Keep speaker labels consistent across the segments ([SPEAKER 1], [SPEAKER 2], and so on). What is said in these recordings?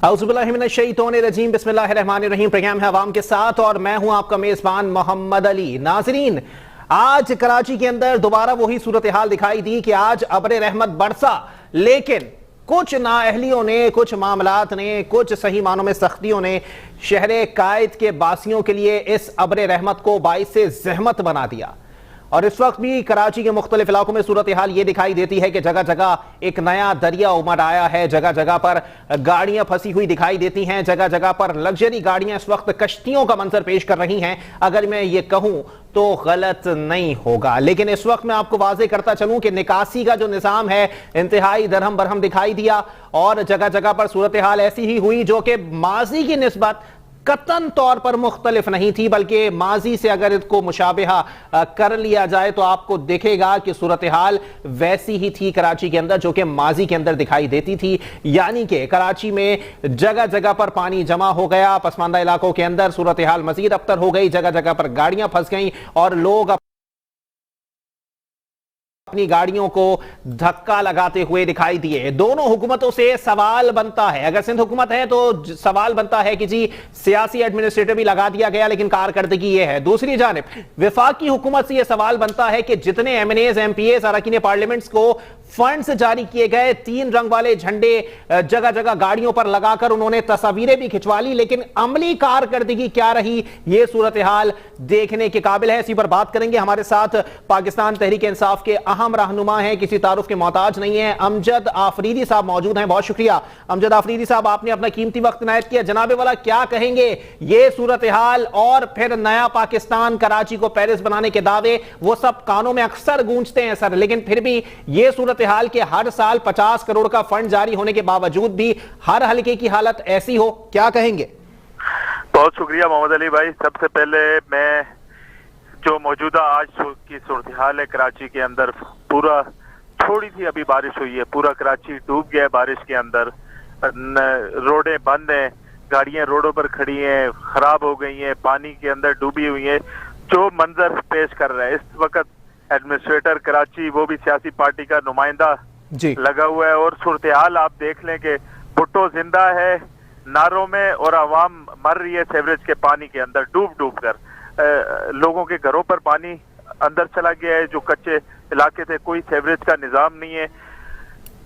[SPEAKER 1] औज़ुबिल्लाहिमिनश्शैतानिर्रजीम बिस्मिल्लाहिर्रहमानिर्रहीम। प्रोग्राम है अवाम के साथ और मैं हूं आपका मेजबान मोहम्मद अली। नाजरीन, आज कराची के अंदर दोबारा वही सूरत हाल दिखाई दी कि आज अब्र रहमत बरसा, लेकिन कुछ नाअहलियों ने, कुछ मामलात ने, कुछ सही मानों में सख्तियों ने शहर कायद के बासियों के लिए इस अब्र रहमत को बाइस ज़हमत बना दिया। और इस वक्त भी कराची के मुख्तलिफ इलाकों में सूरत हाल ये दिखाई देती है कि जगह जगह एक नया दरिया उमड़ आया है। जगह जगह पर गाड़ियां फंसी हुई दिखाई देती हैं, जगह जगह पर लग्जरी गाड़ियां इस वक्त कश्तियों का मंजर पेश कर रही हैं। अगर मैं ये कहूं तो गलत नहीं होगा, लेकिन इस वक्त मैं आपको वाजे करता चलूं कि निकासी का जो निज़ाम है इंतहाई दरहम बरहम दिखाई दिया और जगह जगह पर सूरत हाल ऐसी ही हुई जो कि माजी की निस्बत कतन तौर पर मुख्तलिफ नहीं थी, बल्कि माजी से अगर इसको मुशाबिहा कर लिया जाए तो आपको दिखेगा कि सूरत हाल वैसी ही थी कराची के अंदर जो कि माजी के अंदर दिखाई देती थी। यानी कि कराची में जगह जगह पर पानी जमा हो गया, पसमानदा इलाकों के अंदर सूरत हाल मजीद अबतर हो गई, जगह जगह पर गाड़ियां फंस गई और लोग अपनी गाड़ियों को धक्का लगाते हुए दिखाई दिए। दोनों हुकूमतों से सवाल बनता है, अगर सिंध हुकूमत है तो सवाल बनता है कि जी सियासी एडमिनिस्ट्रेटर भी लगा दिया गया लेकिन कारकर्दगी ये है। दूसरी जानिब वफाकी हुकूमत से यह सवाल बनता है कि जितने एमएनएज, एमपीएस, अरकान पार्लियामेंट्स को फंड्स जारी किए गए, 3 रंग वाले झंडे जगह जगह गाड़ियों पर लगाकर उन्होंने तस्वीरें भी खिंचवा ली, लेकिन अमली कारकर्दगी क्या रही, यह सूरत हाल देखने के काबिल है। इसी पर बात करेंगे। हमारे साथ पाकिस्तान तहरीक इंसाफ के अहम रहनुमा हैं, किसी तारुफ के मोहताज नहीं है, अमजद आफरीदी साहब मौजूद हैं। बहुत शुक्रिया अमजद आफरीदी साहब, आपने अपना कीमती वक्त इनायत किया। जनाबे वाला, क्या कहेंगे ये सूरत हाल और फिर नया पाकिस्तान, कराची को पेरिस बनाने के दावे, वो सब कानों में अक्सर गूंजते हैं सर, लेकिन फिर भी ये सूरत हाल के हर साल 50 करोड़ का फंड जारी होने के बावजूद भी हर हल्के की हालत ऐसी हो, क्या कहेंगे?
[SPEAKER 2] बहुत शुक्रिया मोहम्मद अली भाई। सबसे पहले मैं जो मौजूदा आज की सूरत हाल है कराची के अंदर, पूरा थोड़ी सी अभी बारिश हुई है, पूरा कराची डूब गया है बारिश के अंदर, रोडें बंद हैं, गाड़ियां रोडों पर खड़ी हैं, खराब हो गई हैं, पानी के अंदर डूबी हुई हैं। जो मंजर पेश कर रहा है इस वक्त एडमिनिस्ट्रेटर कराची, वो भी सियासी पार्टी का नुमाइंदा लगा हुआ है, और सूरत हाल आप देख लें कि भुट्टो जिंदा है नारों में और आवाम मर रही है सीवरेज के पानी के अंदर डूब डूब कर। लोगों के घरों पर पानी अंदर चला गया है, जो कच्चे इलाके थे, कोई सीवरेज का निजाम नहीं है।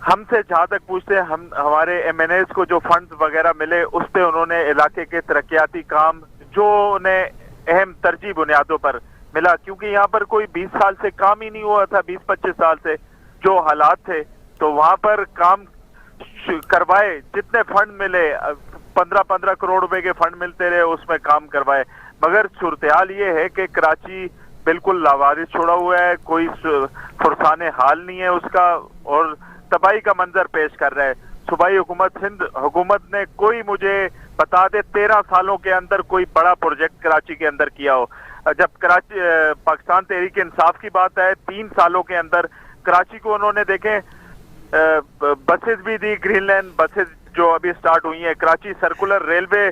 [SPEAKER 2] हमसे जहां तक पूछते हैं, हमारे एमएनएस को जो फंड्स वगैरह मिले उस पे उन्होंने इलाके के तरक्याती काम जो उन्हें अहम तरजीह बुनियादों पर मिला, क्योंकि यहाँ पर कोई 20 साल से काम ही नहीं हुआ था, 20-25 साल से जो हालात थे, तो वहां पर काम करवाए, जितने फंड मिले 15-15 करोड़ रुपए के फंड मिलते रहे, उसमें काम करवाए। मगर सूरत हाल ये है कि कराची बिल्कुल लावारिस छोड़ा हुआ है, कोई फुरसाने हाल नहीं है उसका, और तबाही का मंजर पेश कर रहा है। सूबाई हुकूमत, सिंध हुकूमत ने कोई मुझे बता दे 13 सालों के अंदर कोई बड़ा प्रोजेक्ट कराची के अंदर किया हो। जब कराची पाकिस्तान तहरीक इंसाफ की बात है, 3 सालों के अंदर कराची को उन्होंने देखें बसेस भी दी, ग्रीन लाइन बसेस जो अभी स्टार्ट हुई हैं, कराची सर्कुलर रेलवे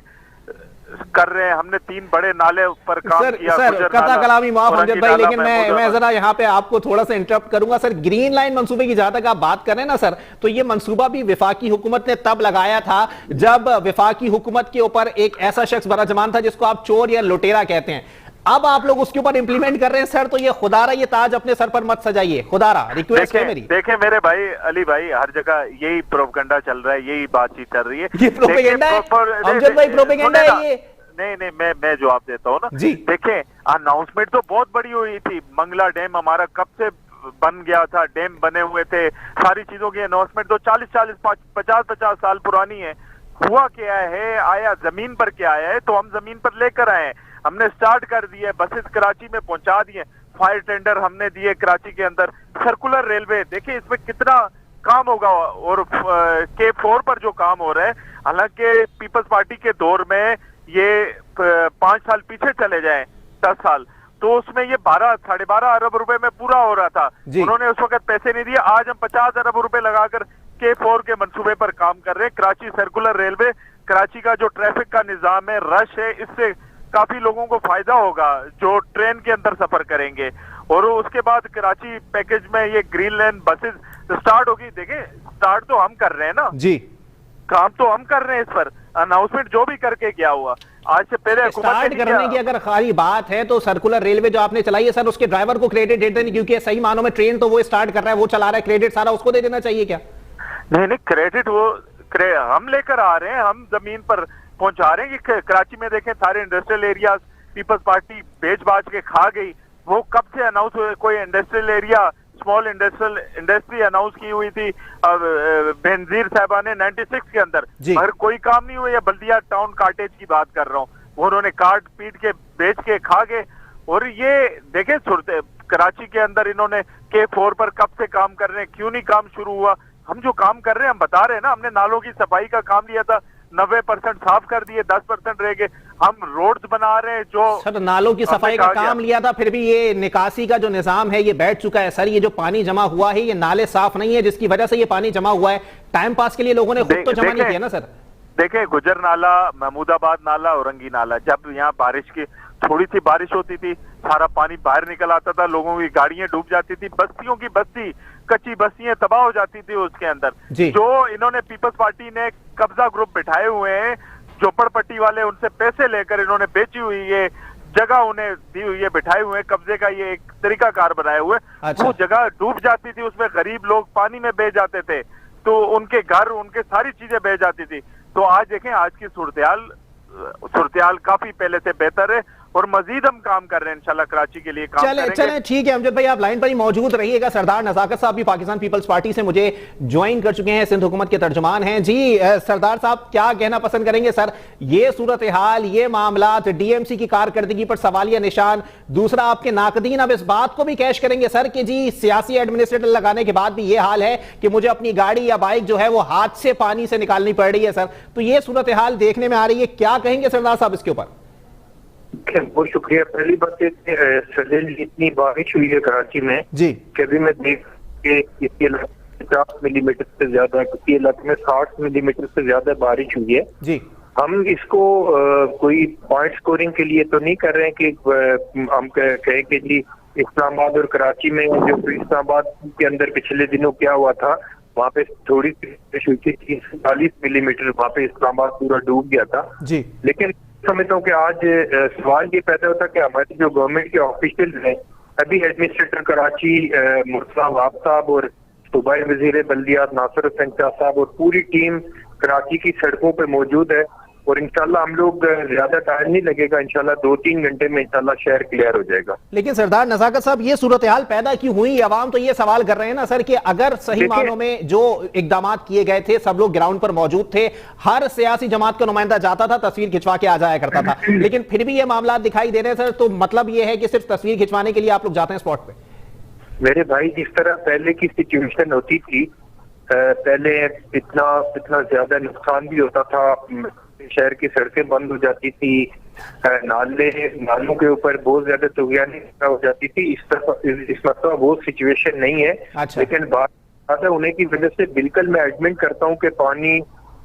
[SPEAKER 2] कर रहे हैं, हमने 3 बड़े नाले पर काम किया।
[SPEAKER 1] सर कता कलामी माफ अमजद भाई, लेकिन मैं जरा यहाँ पे आपको थोड़ा सा इंटरप्ट करूंगा। सर, ग्रीन लाइन मंसूबे की जहां तक आप बात कर रहे हैं ना सर, तो ये मंसूबा भी वफाकी हुकूमत ने तब लगाया था जब वफाकी हुकूमत के ऊपर एक ऐसा शख्स बराजमान था जिसको आप चोर या लुटेरा कहते हैं। अब आप लोग उसके ऊपर इंप्लीमेंट कर रहे हैं सर, तो ये खुदारा ये ताज अपने सर पर मत सजाइए, खुदारा रिक्वेस्ट है मेरी।
[SPEAKER 2] देखें मेरे भाई अली भाई, हर जगह यही प्रोपेगेंडा चल रहा है, यही बातचीत चल रही है।
[SPEAKER 1] ये प्रोपेगेंडा है अमजद भाई, प्रोपेगेंडा है ये?
[SPEAKER 2] नहीं, मैं जवाब देता हूँ ना जी। देखें, अनाउंसमेंट तो बहुत बड़ी हुई थी, मंगला डैम हमारा कब से बन गया था, डैम बने हुए थे, सारी चीजों की अनाउंसमेंट तो 40-40, 50-50 साल पुरानी है। हुआ क्या है, आया जमीन पर क्या आया है, तो हम जमीन पर लेकर आए, हमने स्टार्ट कर दिए, बसेस कराची में पहुंचा दिए, फायर टेंडर हमने दिए कराची के अंदर, सर्कुलर रेलवे देखिए इसमें कितना काम होगा, और K4 पर जो काम हो रहा है, हालांकि पीपल्स पार्टी के दौर में ये 5 साल पीछे चले जाएं, 10 साल, तो उसमें ये 12-12.5 अरब रुपए में पूरा हो रहा था। उन्होंने उस वक्त पैसे नहीं दिए, आज हम 50 अरब रुपए लगाकर K4 के मंसूबे पर काम कर रहे हैं। कराची सर्कुलर रेलवे, कराची का जो ट्रैफिक का निजाम है, रश है, इससे काफी लोगों को फायदा होगा जो ट्रेन के अंदर सफर करेंगे। और उसके बाद कराची पैकेज में ये ग्रीन लाइन बसेस स्टार्ट होगी। देखें, स्टार्ट तो हम कर रहे हैं ना जी, काम तो हम कर रहे हैं इस पर, अनाउंसमेंट जो भी करके क्या हुआ आज से पहले
[SPEAKER 1] स्टार्ट करने की अगर खाली बात है तो सर्कुलर रेलवे जो आपने चलाई है सर, उसके ड्राइवर को क्रेडिट दे देनी, क्योंकि सही मानों में ट्रेन तो वो स्टार्ट कर रहा है, वो चला रहा है, क्रेडिट सारा उसको दे देना चाहिए क्या?
[SPEAKER 2] नहीं, क्रेडिट वो हम लेकर आ रहे हैं, हम जमीन पर पहुंचा रहे हैं कि कराची में देखें सारे इंडस्ट्रियल एरिया पीपल्स पार्टी बेच बाज के खा गई। वो कब से अनाउंस हुए? कोई industrial area, small industry announce की हुई थी बेनजीर साहबा ने 96 के अंदर, मगर कोई काम नहीं हुआ। या बल्दिया टाउन कार्टेज की बात कर रहा हूँ, वो उन्होंने काट पीट के बेच के खा गए। और ये देखें कराची के अंदर इन्होंने K4 पर कब से काम कर रहे हैं, क्यों नहीं काम शुरू हुआ? हम जो काम कर रहे हैं हम बता रहे हैं ना, हमने नालों की सफाई का काम लिया था, 90% साफ कर दिए, 10% रह गए। हम रोड्स बना रहे हैं जो
[SPEAKER 1] सर नालों की सफाई का काम लिया था, फिर भी ये निकासी का जो निजाम है ये बैठ चुका है सर। ये जो पानी जमा हुआ है ये नाले साफ नहीं है, जिसकी वजह से ये पानी जमा हुआ है। टाइम पास के लिए लोगों ने खुद तो जमा नहीं किया ना सर।
[SPEAKER 2] देखें गुजर नाला, महमूदाबाद नाला, औरंगी नाला, जब यहाँ बारिश की थोड़ी सी बारिश होती थी सारा पानी बाहर निकल आता था, लोगों की गाड़ियां डूब जाती थी, बस्तियों की बस्ती कच्ची बस्तियां तबाह हो जाती थी उसके अंदर। जो इन्होंने पीपल्स पार्टी ने कब्जा ग्रुप बिठाए हुए हैं, झोपड़पट्टी वाले, उनसे पैसे लेकर इन्होंने बेची हुई ये जगह उन्हें दी हुई है, बिठाए हुए कब्जे का ये एक तरीकाकार बनाए हुए। वो जगह डूब जाती थी, उसमें गरीब लोग पानी में बह जाते थे, तो उनके घर, उनके सारी चीजें बह जाती थी। तो आज देखें आज की सूरत काफी पहले से बेहतर है और मजीद हम काम कर रहे हैं इंशाल्लाह कराची के लिए काम करेंगे।
[SPEAKER 1] चलें ठीक है अमजद भाई, आप लाइन पर ही मौजूद रहिएगा। सरदार नजाकत साहब भी पाकिस्तान पीपल्स पार्टी से मुझे ज्वाइन कर चुके हैं, सिंध हुकूमत के तर्जुमान हैं। जी सरदार साहब, क्या कहना पसंद करेंगे सर? ये सूरत हाल, ये मामलात, डीएमसी की कारकर्दगी पर सवालिया निशान। दूसरा, आपके नाकदीन अब इस बात को भी कैश करेंगे सर कि जी सियासी एडमिनिस्ट्रेटर लगाने के बाद भी ये हाल है कि मुझे अपनी गाड़ी या बाइक जो है वो हाथ से पानी से निकालनी पड़ रही है सर। तो ये सूरत हाल देखने में आ रही है, क्या कहेंगे सरदार साहब इसके ऊपर?
[SPEAKER 3] बहुत शुक्रिया। पहली बात इतनी बारिश हुई है कराची में
[SPEAKER 1] जी
[SPEAKER 3] कि अभी मैं देख के किसी इलाके 50 मिलीमीटर से ज्यादा, किसी इलाके में 60 मिलीमीटर से ज्यादा बारिश हुई है जी। हम इसको कोई पॉइंट स्कोरिंग के लिए तो नहीं कर रहे हैं कि हम कहें कि जी इस्लामाबाद और कराची में, जो इस्लामाबाद के अंदर पिछले दिनों क्या हुआ था, वहाँ पे थोड़ी सी बारिश हुई थी, 40 मिलीमीटर, वहाँ पे इस्लामाबाद पूरा डूब गया था जी। लेकिन समझता हूँ कि आज सवाल ये पैदा होता कि हमारे जो गवर्नमेंट के ऑफिशियल हैं, अभी एडमिनिस्ट्रेटर कराची मुर्तज़ा वाब साहब और सूबाई वजीर बल्दियात नासिर हुसैन शाह साहब और पूरी टीम कराची की सड़कों पे मौजूद है। और इंशाल्लाह हम लोग ज्यादा टाइम नहीं लगेगा, इंशाल्लाह 2-3 घंटे में इंशाल्लाह शहर क्लियर हो जाएगा।
[SPEAKER 1] लेकिन सरदार नजाकत साहब, ये सूरत हाल पैदा क्यों हुई? अवाम तो ये सवाल कर रहे हैं ना सर कि अगर सही मानों में जो इकदाम किए गए थे, सब लोग ग्राउंड पर मौजूद थे, हर सियासी जमात का नुमाइंदा जाता था, तस्वीर खिंचवा के आ जाया करता था, लेकिन फिर भी ये मामला दिखाई दे रहे हैं सर। तो मतलब ये है कि सिर्फ तस्वीर खिंचवाने के लिए आप लोग जाते हैं स्पॉट पे?
[SPEAKER 3] मेरे भाई, जिस तरह पहले की सिचुएशन होती थी, पहले इतना ज्यादा नुकसान भी होता था, शहर की सड़कें बंद हो जाती थी, नालों के ऊपर बहुत ज्यादा तुगयानी हो जाती थी। इस मसला वो सिचुएशन नहीं है। लेकिन बात ज्यादा होने की वजह से बिल्कुल मैं एडमिट करता हूँ कि पानी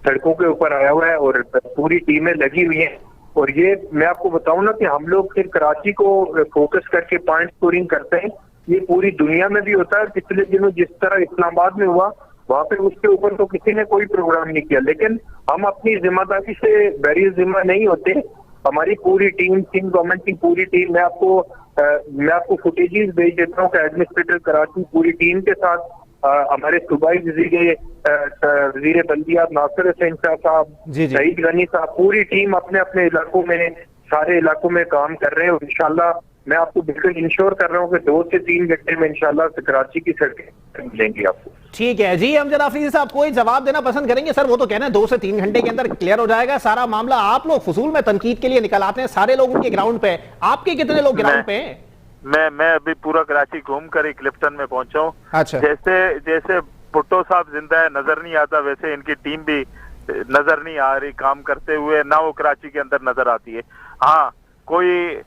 [SPEAKER 3] सड़कों के ऊपर आया हुआ है और पूरी टीमें लगी हुई हैं। और ये मैं आपको बताऊं ना कि हम लोग सिर्फ कराची को फोकस करके पॉइंट स्कोरिंग करते हैं, ये पूरी दुनिया में भी होता है। पिछले दिनों जिस तरह इस्लामाबाद में हुआ, वहां पे उसके ऊपर तो किसी ने कोई प्रोग्राम नहीं किया, लेकिन हम अपनी जिम्मेदारी से बैरियर जिम्मा नहीं होते। हमारी पूरी टीम, गवर्नमेंट की पूरी टीम, मैं आपको फुटेजेस भेज देता हूँ कि एडमिनिस्ट्रेटर कराची पूरी टीम के साथ हमारे सूबाई वजीर बल्दियात नासिर हुसैन शाह साहब, सईद गनी साहब, पूरी टीम अपने अपने इलाकों में, सारे इलाकों में काम कर रहे हैं। और इंशाल्लाह मैं आपको बिल्कुल इंश्योर कर रहा हूँ कि 2 से 3 घंटे में इंशाल्लाह कराची की सड़कें मिलेंगी आपको।
[SPEAKER 1] ठीक है जी। अमजद आफरीदी साहब, कोई जवाब देना पसंद करेंगे? सर वो तो कहना है 2 से 3 घंटे के अंदर क्लियर हो जाएगा सारा मामला। आप लोग फजूल में तनकीद के लिए निकल आते हैं, सारे लोग उनके ग्राउंड पे, आपके कितने लोग ग्राउंड पे हैं?
[SPEAKER 2] मैं अभी पूरा कराची घूम कर ही क्लिफ्टन में पहुंचा हूँ। अच्छा। जैसे भुट्टो साहब जिंदा है, नजर नहीं आता, वैसे इनकी टीम भी नजर नहीं आ रही काम करते हुए, ना वो कराची के अंदर नजर आती है। हाँ, कोई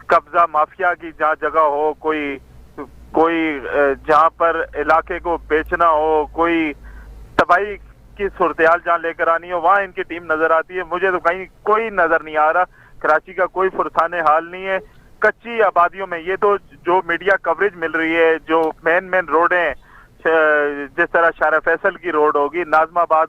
[SPEAKER 2] कब्जा माफिया की जहाँ जगह हो, कोई जहाँ पर इलाके को बेचना हो, कोई तबाही की सूरत-ए-हाल जहाँ लेकर आनी हो, वहाँ इनकी टीम नजर आती है। मुझे तो कहीं कोई नजर नहीं आ रहा। कराची का कोई फुरसाने हाल नहीं है। कच्ची आबादियों में ये तो जो मीडिया कवरेज मिल रही है, जो मेन रोड है, जिस तरह शारा फैसल की रोड होगी, नाजमाबाद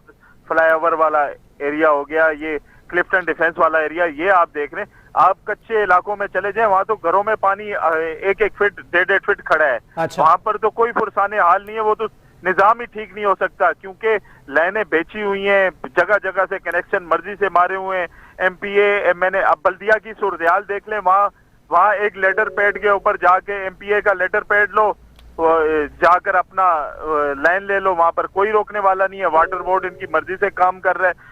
[SPEAKER 2] फ्लाईओवर वाला एरिया हो गया, ये क्लिफ्टन डिफेंस वाला एरिया, ये आप देख रहे हैं। आप कच्चे इलाकों में चले जाएं, वहां तो घरों में पानी 1-1 फीट 1.5 फीट खड़ा है।
[SPEAKER 1] अच्छा।
[SPEAKER 2] वहां पर तो कोई फुरसाने हाल नहीं है, वो तो निजाम ही ठीक नहीं हो सकता, क्योंकि लाइनें बेची हुई हैं, जगह जगह से कनेक्शन मर्जी से मारे हुए हैं। एमपीए मैंने अब बल्दिया की सूरत हाल देख लें, वहाँ एक लेटर पैड के ऊपर जाके एमपीए का लेटर पैड लो, जाकर अपना लाइन ले लो, वहां पर कोई रोकने वाला नहीं है। वाटर बोर्ड इनकी मर्जी से काम कर रहा है।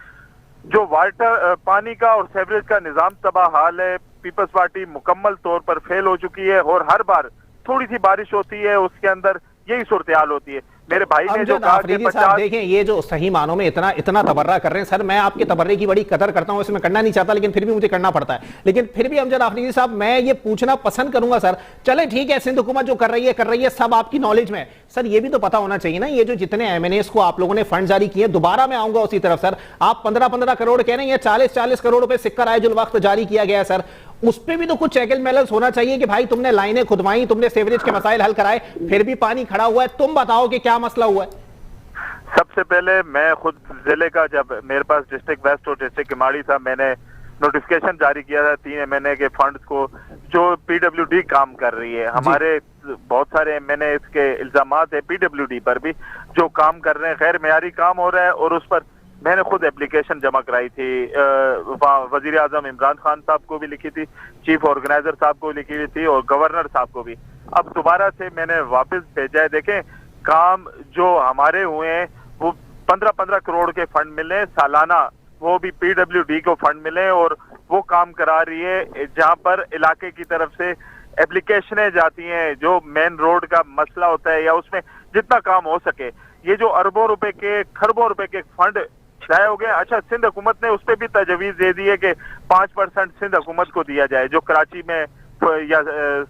[SPEAKER 2] जो वाटर पानी का और सेवरेज का निजाम तबाह हाल है। पीपल्स पार्टी मुकम्मल तौर पर फेल हो चुकी है और हर बार थोड़ी सी बारिश होती है उसके अंदर यही सूरत हाल होती है। मेरे भाई ने जो कहा कि 50
[SPEAKER 1] देखें, ये जो सही मानों में इतना तबर्रा कर रहे हैं सर, मैं आपके तबर्रे की बड़ी कदर करता हूं, इसमें करना नहीं चाहता लेकिन फिर भी मुझे करना पड़ता है। लेकिन फिर भी अमजद आफरीदी साहब, मैं ये पूछना पसंद करूंगा सर, चले ठीक है सिंध हुकूमत जो कर रही है सब आपकी नॉलेज में, सर ये भी तो पता होना चाहिए ना, ये जो जितने एमएनएस को आप लोगों ने फंड जारी किए, दोबारा मैं आऊंगा उसी तरफ सर, आप 15-15 करोड़ कह रहे हैं, 40-40 करोड़ रुपए सिक्का रायजुल वक्त जारी किया गया है सर, उस पर भी तो कुछ चेक एंड बैलेंस होना चाहिए कि भाई तुमने लाइनें खुदवाई, तुमने सेवरेज के मसाइल हल कराए, फिर भी पानी खड़ा हुआ है, तुम बताओ कि क्या मसला हुआ है।
[SPEAKER 2] सबसे पहले मैं खुद जिले का, जब मेरे पास डिस्ट्रिक्ट वेस्ट और डिस्ट्रिक्ट किमाड़ी था, मैंने नोटिफिकेशन जारी किया था 3 एमएनए के फंड्स को जो पीडब्ल्यूडी काम कर रही है। हमारे बहुत सारे एमएनए इसके इल्जामात है पीडब्ल्यूडी पर भी जो काम कर रहे हैं, गैर मेयारी काम हो रहा है, और उस पर मैंने खुद एप्लीकेशन जमा कराई थी। वजीर आजम इमरान खान साहब को भी लिखी थी, चीफ ऑर्गेनाइजर साहब को लिखी हुई थी और गवर्नर साहब को भी। अब दोबारा से मैंने वापस भेजा है। देखें, काम जो हमारे हुए हैं वो 15-15 करोड़ के फंड मिले सालाना, वो भी पीडब्ल्यूडी को फंड मिले, और वो काम करा रही है जहां पर इलाके की तरफ से एप्लीकेशनें जाती हैं, जो मेन रोड का मसला होता है या उसमें जितना काम हो सके। ये जो अरबों रुपए के, खरबों रुपए के फंड जाए हो गए। अच्छा, सिंध हुकूमत ने उस पर भी तजवीज दे दी है कि 5% सिंध हुकूमत को दिया जाए, जो कराची में या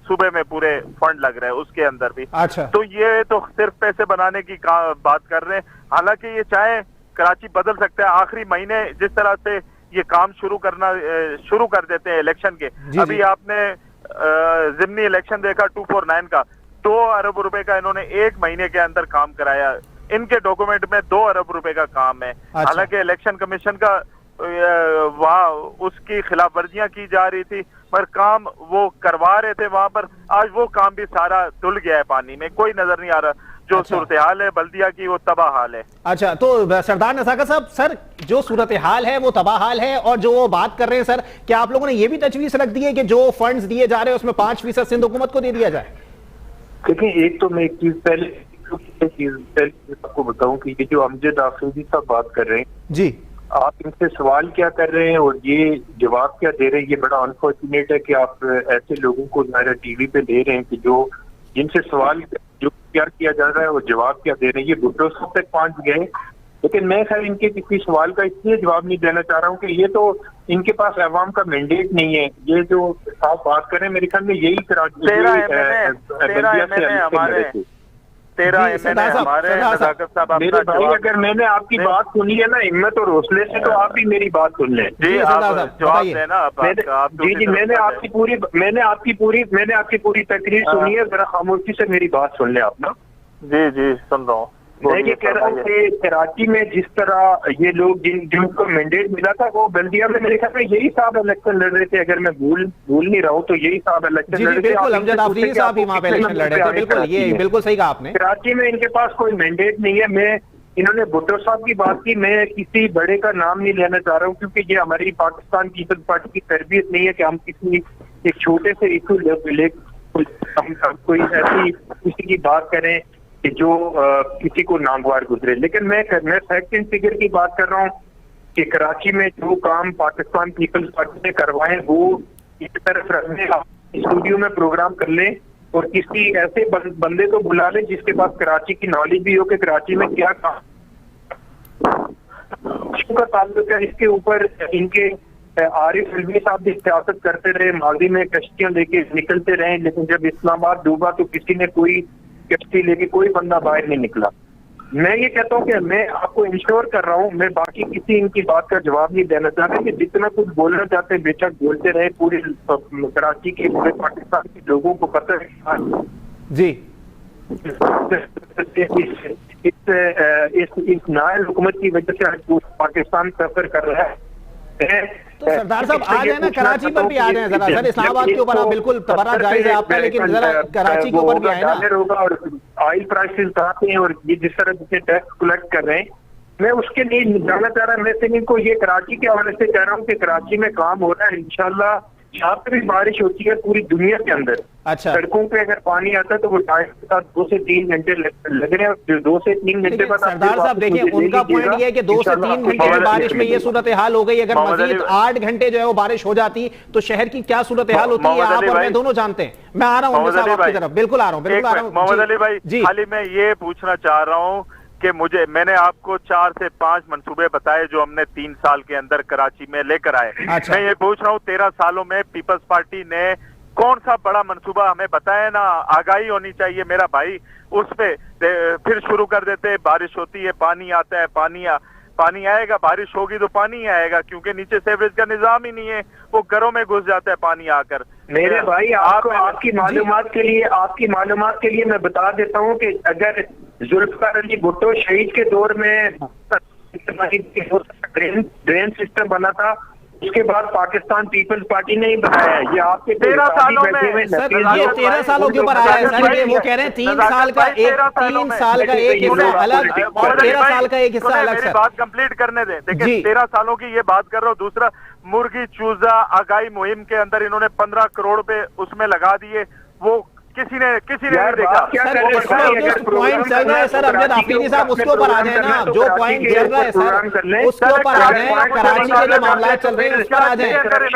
[SPEAKER 2] सूबे में पूरे फंड लग रहे हैं उसके अंदर भी।
[SPEAKER 1] अच्छा।
[SPEAKER 2] तो ये तो सिर्फ पैसे बनाने की बात कर रहे हैं, हालांकि ये चाहे कराची बदल सकता है। आखिरी महीने जिस तरह से ये काम शुरू कर देते हैं इलेक्शन के, अभी आपने जिमनी इलेक्शन देखा 249 का, 2 अरब रुपए का इन्होंने 1 महीने के अंदर काम कराया। इनके डॉक्यूमेंट में 2 अरब रुपए का काम है।
[SPEAKER 1] अच्छा।
[SPEAKER 2] हालांकि इलेक्शन कमीशन का वहाँ उसकी खिलाफ वर्जियां की जा रही थी, पर काम वो करवा रहे थे वहां पर। आज वो काम भी सारा धुल गया है पानी में, कोई नजर नहीं आ रहा। जो
[SPEAKER 1] अच्छा।
[SPEAKER 2] सूरत हाल है बल्दिया की, वो तबाह हाल है।
[SPEAKER 1] अच्छा, तो सरदार नसाकत साहब, सर जो सूरत हाल है वो तबाह हाल है, और जो वो बात कर रहे हैं सर, क्या आप लोगों ने ये भी तजवीज रख दी है कि जो फंड्स दिए जा रहे हैं उसमें 5% सिंध हुकूमत को दे दिया जाए?
[SPEAKER 3] देखिए, एक तो मैं एक चीज पहले आपको बताऊं कि ये जो अमजद आफरीदी साहब बात कर रहे हैं
[SPEAKER 1] जी,
[SPEAKER 3] आप इनसे सवाल क्या कर रहे हैं और ये जवाब क्या दे रहे हैं, ये बड़ा अनफॉर्चुनेट है कि आप ऐसे लोगों को ज़ाहिर टीवी पे दे रहे हैं कि जो जिनसे सवाल जो क्या किया जा रहा है और जवाब क्या दे रहे हैं। ये भुट्टो साहब तक पहुंच गए, लेकिन मैं खैर इनके किसी सवाल का इसलिए जवाब नहीं देना चाह रहा हूँ कि ये तो इनके पास अवाम का मैंडेट नहीं है। ये जो आप बात करें, मेरे ख्याल में यही कराची मेरे भाई, अगर मैंने आपकी बात सुनी है ना हिम्मत और हौसले से, तो आप भी मेरी बात सुन लें।
[SPEAKER 2] जी, जवाब देना।
[SPEAKER 3] जी, मैंने आपकी पूरी तकरीर सुनी है, जरा खामोशी से मेरी बात सुन लें आप ना।
[SPEAKER 2] जी सुन रहा हूँ।
[SPEAKER 3] मैं ये कह रहा हूँ कि कराची में जिस तरह ये लोग जिनको मैंडेट मिला था, वो बल्दिया में मेरे ख्याल में यही साहब इलेक्शन लड़ रहे थे। अगर मैं भूल नहीं रहा हूँ तो यही साहब इलेक्शन लड़ रहे थे।
[SPEAKER 1] बिल्कुल, अमजद आफरीदी साहब ही वहाँ पे इलेक्शन लड़ रहे थे। बिल्कुल, ये बिल्कुल सही कहा आपने।
[SPEAKER 3] कराची में इनके पास कोई मैंडेट नहीं है। इन्होंने भुट्टो साहब की बात की, मैं किसी बड़े का नाम नहीं लेना चाह रहा हूँ, क्योंकि ये हमारी पाकिस्तान पीपल्स पार्टी की तरबियत नहीं है कि हम किसी एक छोटे से इशू ले कोई ऐसी किसी की बात करें कि जो किसी को नागवार गुजरे। लेकिन मैं फैक्ट एंड फिगर की बात कर रहा हूँ कि कराची में जो काम पाकिस्तान पीपल्स पार्टी ने करवाए, वो एक तरफ रखने, स्टूडियो में प्रोग्राम कर लें और किसी ऐसे बंदे को बुला लें जिसके पास कराची की नॉलेज भी हो कि कराची में क्या काम का ताल्लुक है। इसके ऊपर इनके आरिफ अलवी साहब भी सियासत करते रहे, माजी में कश्तियां लेके निकलते रहे, लेकिन जब इस्लामाबाद डूबा तो किसी ने कोई कश्ती लेके कोई बंदा बाहर नहीं निकला। मैं ये कहता हूँ कि मैं आपको इंश्योर कर रहा हूँ, मैं बाकी किसी इनकी बात का जवाब नहीं देना चाहता कि जितना कुछ बोलना चाहते हैं बेशक बोलते रहे। पूरे कराची के, पूरे पाकिस्तान के लोगों को पता है जी इस नायल हुकूमत की वजह से आज पूरा पाकिस्तान सफर कर रहा है।
[SPEAKER 1] तो सरदार साहब आ जाए ना, कराची पर भी आ जाए जरा सर। इस्लामाबाद के ऊपर आप बिल्कुल बड़ा जायज है आपका, लेकिन जरा कराची के ऊपर भी आए ना।
[SPEAKER 3] होगा और ऑयल प्राइसेस आते हैं और ये जिस तरह से टैक्स कलेक्ट कर रहे हैं, मैं उसके लिए जानना चाह रहा, मैं सिर्फ इनको ये कराची के हवाले से कह रहा हूँ कि कराची में काम हो रहा है इंशाल्लाह। यहाँ पे भी बारिश होती है पूरी दुनिया के अंदर।
[SPEAKER 1] अच्छा,
[SPEAKER 3] सड़कों पे अगर पानी आता है तो वो टाइम के साथ 2 से 3 घंटे लग रहे हैं। 2 से 3 घंटे बाद
[SPEAKER 1] सरदार साहब देखिए, उनका पॉइंट ये है कि 2 से 3 घंटे की बारिश में ये सूरत हाल हो गई। अगर मजीद 8 घंटे जो है वो बारिश हो जाती तो शहर की क्या सूरत हाल होती है आप और मैं दोनों जानते हैं। मैं आ रहा हूँ आपकी तरफ, बिल्कुल आ रहा हूँ।
[SPEAKER 2] मोहम्मद अली भाई जी, खाली मैं ये पूछना चाह रहा हूँ कि मैंने आपको 4 से 5 मंसूबे बताए जो हमने 3 साल के अंदर कराची में लेकर आए।
[SPEAKER 1] अच्छा।
[SPEAKER 2] मैं ये पूछ रहा हूँ 13 सालों में पीपल्स पार्टी ने कौन सा बड़ा मंसूबा हमें बताया ना? आगाही होनी चाहिए मेरा भाई, उस पे फिर शुरू कर देते। बारिश होती है, पानी आता है, पानी आएगा, बारिश होगी तो पानी आएगा, क्योंकि नीचे सीवरेज का निजाम ही नहीं है, वो घरों में घुस जाता है पानी आकर।
[SPEAKER 3] मेरे भाई आपकी मालूमात के लिए मैं बता देता हूँ कि अगर जुल्फकार अली भुट्टो शहीद के दौर में ड्रेन सिस्टम बना था, उसके बाद पाकिस्तान पीपल्स पार्टी ने ही बनाया है। ये आपके
[SPEAKER 2] 13 सालों में
[SPEAKER 1] सर, ये 13 सालों के ऊपर आया है सर। ये वो कह रहे हैं 3 साल का एक हिस्सा अलग और 13 साल का एक हिस्सा अलग।
[SPEAKER 2] मेरी बात कंप्लीट करने दें। देखिए 13 सालों की ये बात कर रहा हूँ। दूसरा, मुर्गी चूजा आगाही मुहिम के अंदर इन्होंने 15 करोड़ रुपए उसमें लगा दिए, वो किसी ने नहीं देखा।
[SPEAKER 1] पॉइंट चल रहा है सर, अमजद आफरीदी साहब उसके ऊपर आ जाए ना। जो पॉइंट चल रहा है सर उसके ऊपर आ जाए। कराची के जो मामला चल रहे हैं उस पर आ जाए। अभी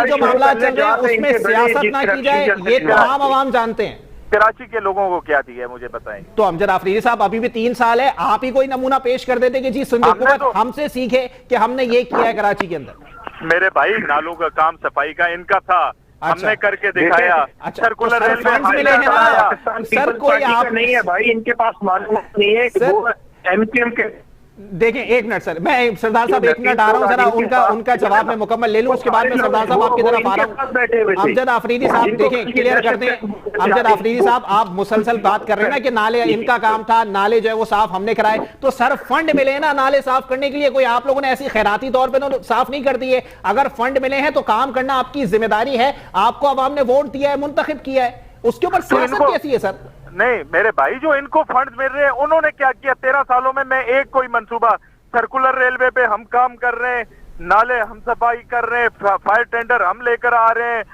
[SPEAKER 1] जो मामला चल रहे हैं उसमें सियासत ना की जाए, ये तमाम आवाम जानते हैं।
[SPEAKER 2] कराची के लोगों को क्या दिया है मुझे बताएं।
[SPEAKER 1] तो अमजद आफरीदी साहब अभी भी 3 साल है, आप ही कोई नमूना पेश कर देते कि जी सुनिए हुकूमत हमसे सीखे कि हमने ये किया है कराची के अंदर।
[SPEAKER 2] मेरे भाई नालों का काम सफाई का इनका था, हमने करके दिखाया। सर्कुलर रेलवे
[SPEAKER 1] मिले हैं ना सर, कोई आप
[SPEAKER 3] नहीं है भाई, इनके पास मालूमात नहीं है कि वो एमपीएम के।
[SPEAKER 1] देखें एक मिनट सर, मैं सरदार साहब 1 मिनट आ रहा हूँ जरा, उनका जवाब मैं मुकम्मल ले लूं, उसके बाद में सरदार साहब आपकी तरफ आ रहा हूँ। अमजद आफरीदी साहब देखें, क्लियर कर दें। अमजद आफरीदी साहब आप मुसलसल बात कर रहे हैं ना कि नाले इनका काम था, नाले जो है वो साफ हमने कराए। तो सर फंड मिले ना नाले साफ करने के लिए, कोई आप लोगों ने ऐसी खैराती तौर पर साफ नहीं कर दिए। अगर फंड मिले हैं तो काम करना आपकी जिम्मेदारी है, आपको अवाम ने वोट दिया है, मुंतखब किया है, उसके ऊपर सियासत कैसी है सर?
[SPEAKER 2] नहीं मेरे भाई, जो इनको फंड मिल रहे हैं उन्होंने क्या किया 13 सालों में? मैं एक कोई मंसूबा, सर्कुलर रेलवे पे हम काम कर रहे हैं, नाले हम सफाई कर रहे हैं, फायर टेंडर हम लेकर आ रहे हैं,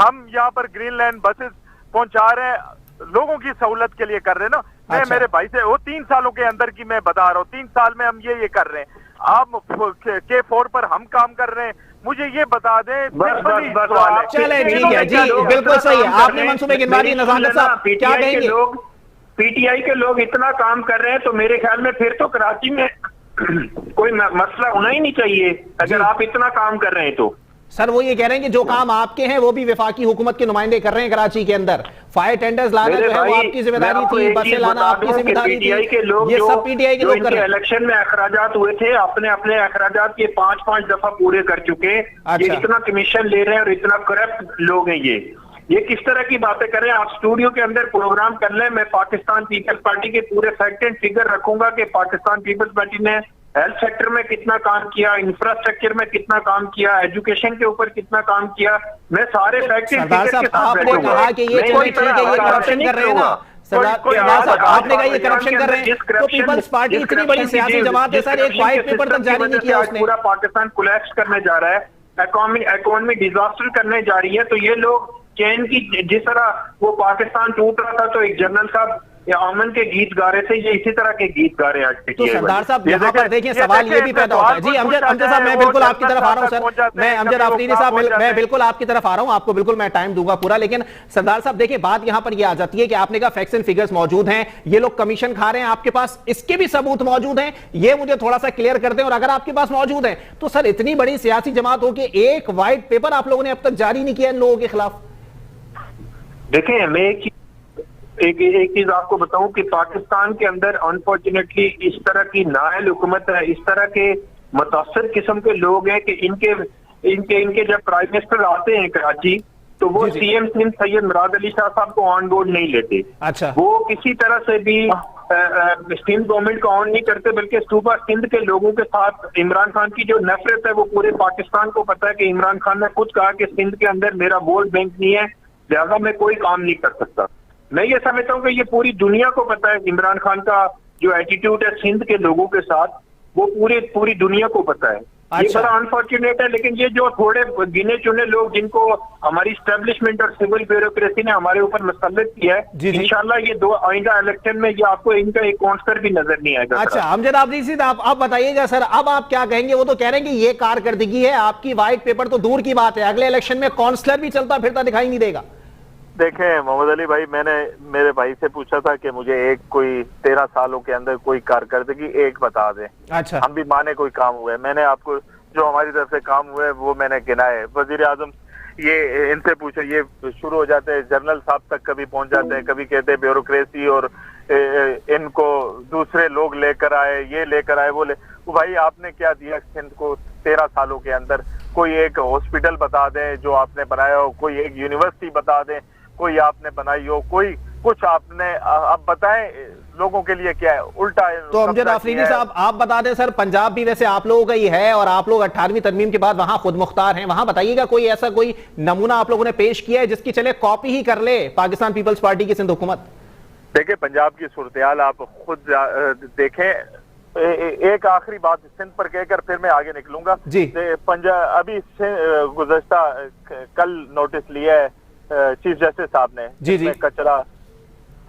[SPEAKER 2] हम यहाँ पर ग्रीन लैंड बसेस पहुंचा रहे हैं, लोगों की सहूलत के लिए कर रहे हैं ना। मैं मेरे भाई से वो 3 सालों के अंदर की मैं बता रहा हूँ, 3 साल में हम ये कर रहे हैं। आप K4 पर हम काम कर रहे हैं, मुझे ये बता दें।
[SPEAKER 1] चले ठीक है जी, बिल्कुल सही है, आपने मंसूबे गिनवा दिए। नज़ाकत साहब क्या कहेंगे?
[SPEAKER 3] पीटीआई के लोग इतना काम कर रहे हैं तो मेरे ख्याल में फिर तो कराची में कोई मसला होना ही नहीं चाहिए, अगर आप इतना काम कर रहे हैं तो।
[SPEAKER 1] सर वो ये कह रहे हैं कि जो काम आपके हैं वो भी वफाकी हुकूमत के नुमाइंदे कर रहे हैं कराची के अंदर। फायर टेंडर्स लाना जो है वो आपकी जिम्मेदारी थी, बसें लाना आपकी जिम्मेदारी थी, ये सब पीटीआई के लोग कर रहे हैं।
[SPEAKER 3] इलेक्शन में अखराजात हुए थे, अपने अपने अखराजात ये 5-5 दफा पूरे कर चुके। ये इतना कमीशन ले रहे हैं और इतना करप्ट लोग हैं ये किस तरह की बातें कर रहे हैं? आप स्टूडियो के अंदर प्रोग्राम कर लें, मैं पाकिस्तान पीपल्स पार्टी के पूरे फैक्ट एंड फिगर रखूंगा कि पाकिस्तान पीपल्स पार्टी ने हेल्थ सेक्टर में कितना काम किया, इंफ्रास्ट्रक्चर में कितना काम किया, एजुकेशन के ऊपर कितना काम किया। मैं सारे फैक्ट एंड फिगर के साथ
[SPEAKER 1] आपने कहा कि ये ठीक है, ये करप्शन कर रहे हैं ना आपने कहा ये करप्शन कर रहे हैं, तो पीपल्स पार्टी इतनी बड़ी सियासी जमात है सर, एक व्हाइट पेपर तक जारी नहीं किया उसने।
[SPEAKER 3] पूरा पाकिस्तान कोलैप्स करने जा रहा है, इकोनॉमी डिजास्टर करने जा रही है। तो ये लोग चैन की, जिस तरह वो पाकिस्तान टूट रहा था तो एक जनरल साहब या अमन के गीत गा रहे थे, ये इसी तरह के गीत गा रहे हैं आज।
[SPEAKER 1] तो सरदार साहब यहाँ पर देखिए सवाल ये भी पैदा होता है। जी अमजद साहब मैं बिल्कुल आपकी तरफ आ रहा हूँ सर, मैं अमजद आफरीदी साहब मैं बिल्कुल आपकी तरफ आ रहा हूँ, आपको बिल्कुल मैं टाइम दूंगा पूरा। लेकिन सरदार साहब देखिए बात यहाँ पर ये आ जाती है कि आपने कहा फैक्ट्स एंड फिगर्स मौजूद हैं, ये लोग कमीशन खा रहे हैं, आपके पास इसके भी सबूत मौजूद हैं, ये मुझे थोड़ा सा क्लियर कर दें। और अगर आपके पास मौजूद है तो सर इतनी बड़ी सियासी जमात हो कि एक व्हाइट पेपर आप लोगों ने अब तक जारी नहीं किया इन लोगों के खिलाफ।
[SPEAKER 3] देखें मैं एक चीज आपको बताऊं कि पाकिस्तान के अंदर अनफॉर्चुनेटली इस तरह की नाअहल हुकूमत है, इस तरह के मुतासर किस्म के लोग हैं कि इनके जब प्राइम मिनिस्टर आते हैं कराची तो वो
[SPEAKER 1] जी, जी।
[SPEAKER 3] सीएम सिंध सैयद मुराद अली शाह साहब को ऑन बोर्ड नहीं लेते।
[SPEAKER 1] अच्छा।
[SPEAKER 3] वो किसी तरह से भी सिंध गवर्नमेंट को ऑन नहीं करते, बल्कि सूबा सिंध के लोगों के साथ इमरान खान की जो नफरत है वो पूरे पाकिस्तान को पता है कि इमरान खान ने खुद कहा कि सिंध के अंदर मेरा वोट बैंक नहीं है, लिहाजा मैं कोई काम नहीं कर सकता। मैं ये समझता हूँ कि ये पूरी दुनिया को पता है इमरान खान का जो एटीट्यूड है सिंध के लोगों के साथ, वो पूरी दुनिया को पता है। ये
[SPEAKER 1] अच्छा।
[SPEAKER 3] बड़ा अनफॉर्चुनेट है, लेकिन ये जो थोड़े गिने चुने लोग जिनको हमारी स्टैब्लिशमेंट और सिविल ब्यूरोक्रेसी ने हमारे ऊपर मुसल्लत किया
[SPEAKER 1] जी,
[SPEAKER 3] है,
[SPEAKER 1] जी।
[SPEAKER 3] इंशाल्लाह ये दो आइंदा इलेक्शन में ये आपको इनका एक काउंसलर भी नजर नहीं आएगा।
[SPEAKER 1] अच्छा अमजद आफरीदी साहब, आप बताइएगा सर, अब आप क्या कहेंगे? वो तो कह रहे हैं कि ये कारकर्दगी है आपकी, व्हाइट पेपर तो दूर की बात है, अगले इलेक्शन में काउंसलर भी चलता फिरता दिखाई नहीं देगा।
[SPEAKER 2] देखें मोहम्मद अली भाई, मैंने मेरे भाई से पूछा था कि मुझे एक कोई 13 सालों के अंदर कोई कारकर्दगी एक बता दें।
[SPEAKER 1] अच्छा।
[SPEAKER 2] हम भी माने कोई काम हुआ है, मैंने आपको जो हमारी तरफ से काम हुए वो मैंने गिना है। वजीर आजम, ये इनसे पूछो, ये शुरू हो जाते हैं जनरल साहब तक कभी पहुंच जाते हैं, कभी कहते हैं ब्यूरोक्रेसी और इनको दूसरे लोग लेकर आए, ये लेकर आए, वो भाई आपने क्या दिया सिंध को 13 सालों के अंदर? कोई एक हॉस्पिटल बता दें जो आपने बनाया हो, कोई एक यूनिवर्सिटी बता दें कोई आपने बनाई हो, कोई कुछ आपने, अब बताएं लोगों के लिए क्या है? उल्टा है।
[SPEAKER 1] तो अमजद आफरीदी साहब आप बता दें सर, पंजाब भी वैसे आप लोगों का ही है और आप लोग 18वीं तरमीम के बाद वहां खुद मुख्तार हैं, वहां बताइएगा कोई ऐसा कोई नमूना आप लोगों ने पेश किया है जिसकी चले कॉपी ही कर ले पाकिस्तान पीपल्स पार्टी की सिंध हुकूमत?
[SPEAKER 2] देखिए पंजाब की सूरत-ए-हाल आप खुद देखें। एक आखिरी बात सिंध पर कहकर फिर मैं आगे निकलूंगा
[SPEAKER 1] जी।
[SPEAKER 2] पंजाब अभी गुज़श्ता कल नोटिस लिया है चीफ जस्टिस साहब ने,
[SPEAKER 1] जी, जी।
[SPEAKER 2] कचरा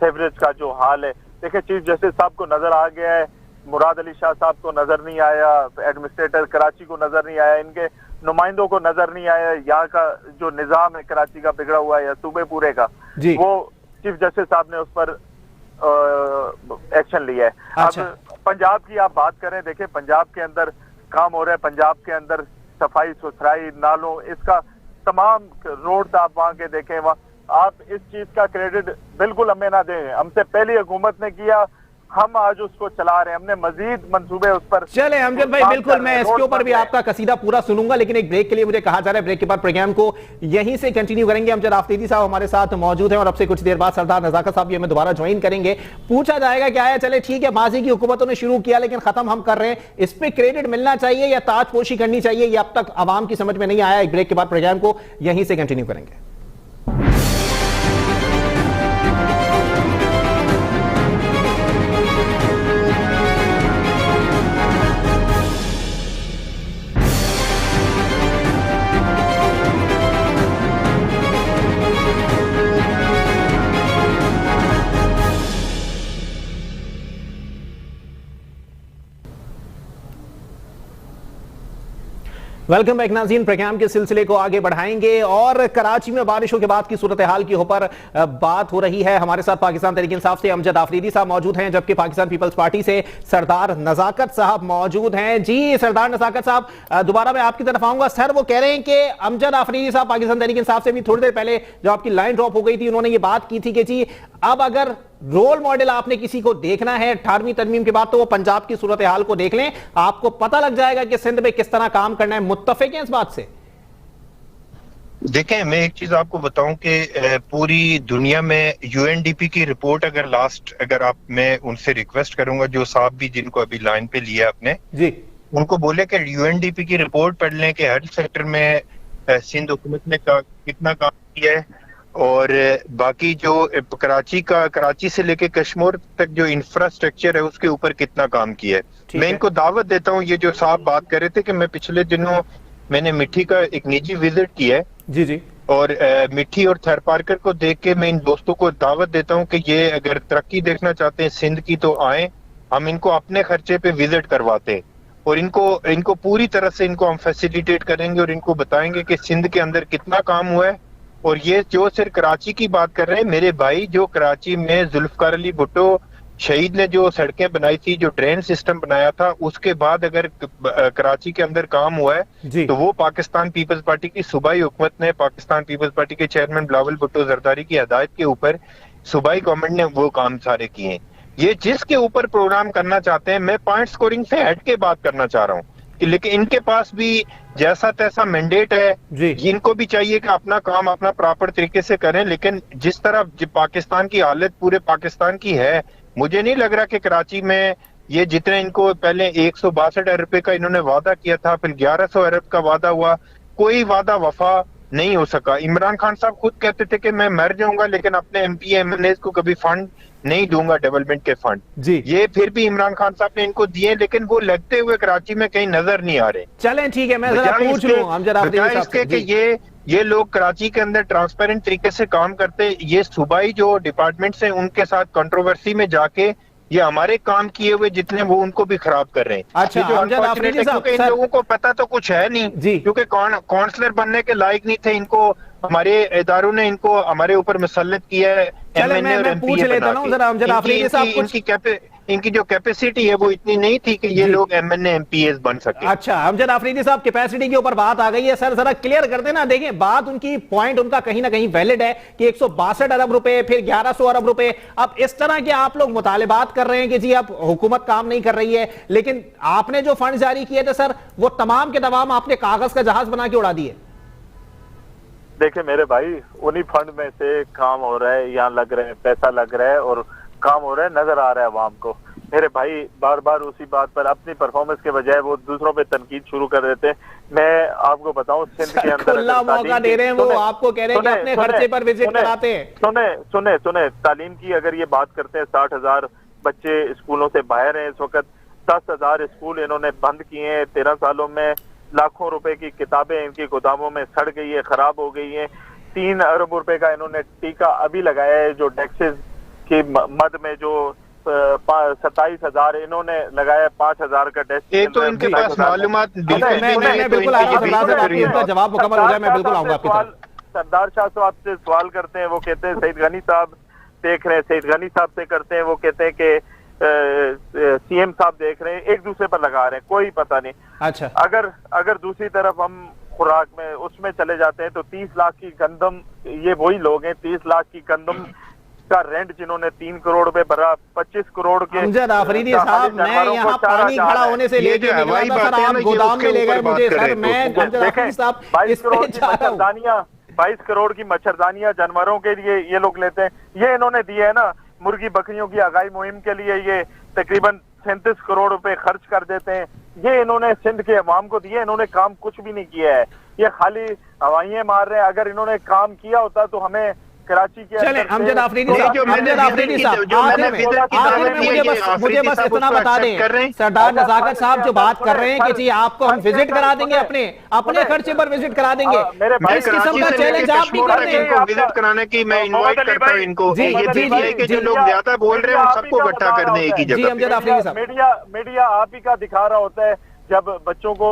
[SPEAKER 2] सेवरेज का जो हाल है, देखिए चीफ जस्टिस साहब को नजर आ गया है, मुराद अली शाह साहब को नजर नहीं आया, एडमिनिस्ट्रेटर कराची को नजर नहीं आया, इनके नुमाइंदों को नजर नहीं आया, यहाँ का जो निजाम है कराची का बिगड़ा हुआ है या सूबे पूरे का, वो चीफ जस्टिस साहब ने उस पर एक्शन लिया है।
[SPEAKER 1] अच्छा।
[SPEAKER 2] अब पंजाब की आप बात करें, देखिए पंजाब के अंदर काम हो रहा है, पंजाब के अंदर सफाई सुथराई, नालों, इसका तमाम रोड आप वहां के देखें, वहां आप इस चीज का क्रेडिट बिल्कुल हमें ना दें, हमसे पहली हुकूमत ने किया, हम आज उसको चला रहे हैं, हमने मजीद मंसूबे उस पर।
[SPEAKER 1] चले अमजद भाई, बिल्कुल मैं इसके ऊपर भी आपका कसीदा पूरा सुनूंगा, लेकिन एक ब्रेक के लिए मुझे कहा जा रहा है, ब्रेक के बाद प्रोग्राम को यहीं से कंटिन्यू करेंगे। अमजद आफरीदी साहब हमारे साथ मौजूद हैं और अब से कुछ देर बाद सरदार नजाकत साहब भी हमें दोबारा ज्वाइन करेंगे। पूछा जाएगा क्या है, चले ठीक है माजी की हुकूमतों ने शुरू किया लेकिन खत्म हम कर रहे हैं, इस पे क्रेडिट मिलना चाहिए या ताजपोशी करनी चाहिए, ये अब तक आवाम की समझ में नहीं आया। एक ब्रेक के बाद प्रोग्राम को यहीं से कंटिन्यू करेंगे। वेलकम बैक नाज़रीन, प्रोग्राम के सिलसिले को आगे बढ़ाएंगे और कराची में बारिशों के बाद की सूरत हाल के ऊपर बात हो रही है। हमारे साथ पाकिस्तान तहरीक इंसाफ से अमजद आफरीदी साहब मौजूद हैं, जबकि पाकिस्तान पीपल्स पार्टी से सरदार नजाकत साहब मौजूद हैं। जी सरदार नजाकत साहब, दोबारा मैं आपकी तरफ आऊंगा। सर वो कह रहे हैं कि अमजद आफरीदी साहब पाकिस्तान तहरीक इंसाफ से भी थोड़ी देर पहले जो आपकी लाइन ड्रॉप हो गई थी, उन्होंने ये बात की थी कि जी अब अगर रोल मॉडल आपने किसी को देखना है 18वीं तरमीम के बाद तो वो पंजाब की सूरत हाल को देख लें, आपको पता लग जाएगा कि सिंध में किस तरह काम करना है। मुत्तफिक हैं इस बात से?
[SPEAKER 4] देखें, मैं एक चीज आपको बताऊं कि पूरी दुनिया में यूएनडीपी की रिपोर्ट अगर आप मैं उनसे रिक्वेस्ट करूंगा, जो साहब भी जिनको अभी लाइन पे लिया आपने
[SPEAKER 1] जी, उनको
[SPEAKER 4] बोले कि यूएनडीपी की रिपोर्ट पढ़ लें कि हर सेक्टर में सिंध हुकूमत ने कितना काम किया है और बाकी जो कराची से लेके कश्मीर तक जो इंफ्रास्ट्रक्चर है उसके ऊपर कितना काम किया है। मैं इनको दावत देता हूँ, ये जो साहब बात कर रहे थे कि मैं पिछले दिनों मैंने मिट्टी का एक निजी विजिट किया है
[SPEAKER 1] जी जी,
[SPEAKER 4] और मिट्टी और थर पार्कर को देख के मैं इन दोस्तों को दावत देता हूँ कि ये अगर तरक्की देखना चाहते हैं सिंध की तो आए, हम इनको अपने खर्चे पे विजिट करवाते हैं और इनको पूरी तरह से इनको हम फैसिलिटेट करेंगे और इनको बताएंगे कि सिंध के अंदर कितना काम हुआ है। और ये जो सिर्फ कराची की बात कर रहे हैं, मेरे भाई जो कराची में जुल्फकार अली भुट्टो शहीद ने जो सड़कें बनाई थी, जो ड्रेन सिस्टम बनाया था, उसके बाद अगर कराची के अंदर काम हुआ है तो वो पाकिस्तान पीपल्स पार्टी की सूबाई हुकूमत ने, पाकिस्तान पीपल्स पार्टी के चेयरमैन बिलावल भुट्टो जरदारी की हदायत के ऊपर सूबाई गवर्नमेंट ने वो काम सारे किए हैं। ये जिसके ऊपर प्रोग्राम करना चाहते हैं, मैं पॉइंट स्कोरिंग से हट के बात करना चाह रहा हूँ लेकिन इनके पास भी जैसा तैसा मैंडेट है
[SPEAKER 1] जी।
[SPEAKER 4] इनको भी चाहिए कि अपना काम अपना प्रॉपर तरीके से करें, लेकिन जिस तरह पाकिस्तान की हालत पूरे पाकिस्तान की है, मुझे नहीं लग रहा कि कराची में ये जितने इनको पहले 162 अरब रुपए का इन्होंने वादा किया था, फिर 1100 अरब का वादा हुआ, कोई वादा वफा नहीं हो सका। इमरान खान साहब खुद कहते थे कि मैं मर जाऊंगा लेकिन अपने एमपी एमएनए को कभी फंड नहीं दूंगा, डेवलपमेंट के फंड
[SPEAKER 1] जी।
[SPEAKER 4] ये फिर भी इमरान खान साहब ने इनको दिए, लेकिन वो लगते हुए कराची में कहीं नजर नहीं आ रहे।
[SPEAKER 1] चलें ठीक है, मैं जरा पूछ लूं अमजद आफरीदी साहब से
[SPEAKER 4] कि ये लोग कराची के अंदर ट्रांसपेरेंट तरीके से काम करते, ये सूबाई जो डिपार्टमेंट्स हैं उनके साथ कंट्रोवर्सी में जाके ये हमारे काम किए हुए जितने वो उनको भी खराब कर रहे हैं।
[SPEAKER 1] अच्छा,
[SPEAKER 4] ये जो अनफॉर्चुनेट है क्योंकि इन लोगों को पता तो कुछ है नहीं
[SPEAKER 1] जी,
[SPEAKER 4] क्योंकि काउंसलर बनने के लायक नहीं थे, इनको हमारे इदारों ने इनको हमारे ऊपर मुसल्लत किया है।
[SPEAKER 1] चले मैं पूछ लेता हूं जरा अमजद आफरीदी साहब,
[SPEAKER 4] इनकी जो कैपेसिटी है वो इतनी नहीं थी कि ये लोग एमएनए एमपीएस बन सके।
[SPEAKER 1] अच्छा अमजद आफरीदी साहब, कैपेसिटी के ऊपर बात आ गई है, सर जरा क्लियर कर देना। देखिए बात उनकी पॉइंट उनका कहीं ना कहीं वैलिड है कि 162 अरब रुपए फिर 1100 अरब रुपए, अब इस तरह के आप लोग मुतालिबात कर रहे हैं कि जी अब हुकूमत काम नहीं कर रही है, लेकिन आपने जो फंड जारी किए थे सर वो तमाम के तमाम आपने कागज का जहाज बना के उड़ा दिए।
[SPEAKER 2] देखिए मेरे भाई, उन्हीं फंड में से काम हो रहा है, यहाँ लग रहे हैं, पैसा लग रहा है और काम हो रहा है, नजर आ रहा है अवाम को। मेरे भाई बार बार उसी बात पर अपनी परफॉर्मेंस के बजाय वो दूसरों पे तनकीद शुरू कर देते हैं। मैं आपको बताऊं सिंध के अंदर
[SPEAKER 1] खुला मौका दे रहे हैं, वो आपको कह रहे हैं कि अपने खर्चे पर विजिट कराते हैं।
[SPEAKER 2] सुने तालीम की अगर ये बात करते हैं, 60,000 बच्चे स्कूलों से बाहर हैं इस वक्त, 10,000 स्कूल इन्होंने बंद किए हैं 13 सालों में, लाखों रुपए की किताबें इनकी गोदामों में सड़ गई है, खराब हो गई हैं, 3 अरब रुपए का इन्होंने टीका अभी लगाया है जो टैक्सेस की मद में जो 27,000 इन्होंने लगाया, 5,000 का टेस्ट।
[SPEAKER 4] एक तो इनके पास मालूमात
[SPEAKER 1] बिल्कुल जवाब मुकम्मल हो जाए मैं बिल्कुल आऊंगा आपकी तरफ।
[SPEAKER 2] सरदार शाह साहब से सवाल करते हैं, वो कहते हैं सईद गनी साहब देख रहे हैं, सईद गनी साहब से करते हैं, वो कहते हैं कि सीएम साहब देख रहे हैं, एक दूसरे पर लगा रहे हैं, कोई पता नहीं।
[SPEAKER 1] अच्छा,
[SPEAKER 2] अगर दूसरी तरफ हम खुराक में उसमें चले जाते हैं तो 30 लाख की गंदम, ये वही लोग हैं 30 लाख की गंदम का रेंट जिन्होंने 3 करोड़ रुपए भरा, 25 करोड़ के।
[SPEAKER 1] अमजद आफरीदी साहब, मैं यहाँ पानी खड़ा होने से लेके आप गोदाम में ले गए मुझे सर, मैं अमजद आफरीदी साहब
[SPEAKER 2] 22 करोड़ की मच्छरदानियां जानवरों के लिए ये लोग लेते हैं, ये इन्होंने दिए है ना। मुर्गी बकरियों की आगाही मुहिम के लिए ये तकरीबन 37 करोड़ रुपए खर्च कर देते हैं, ये इन्होंने सिंध के अवाम को दिए, इन्होंने काम कुछ भी नहीं किया है, ये खाली हवाइयां मार रहे हैं। अगर इन्होंने काम किया होता तो हमें कराची के
[SPEAKER 1] चले अमजद आफरीदी साहब, मुझे बस इतना बता दें, सरदार नजाकत साहब जो बात कर रहे हैं कि जी आपको हम विजिट करा देंगे, अपने खर्चे पर विजिट करा देंगे, इस किस्म का चैलेंज आप भी कर रहे हैं
[SPEAKER 4] विजिट कराने की। मैं इनवाइट करता हूँ इनको, जो लोग ज्यादा बोल रहे हैं सबको इकट्ठा करने की जगह।
[SPEAKER 1] अमजद आफरीदी साहब,
[SPEAKER 2] मीडिया आप ही का दिखा रहा होता है जब बच्चों को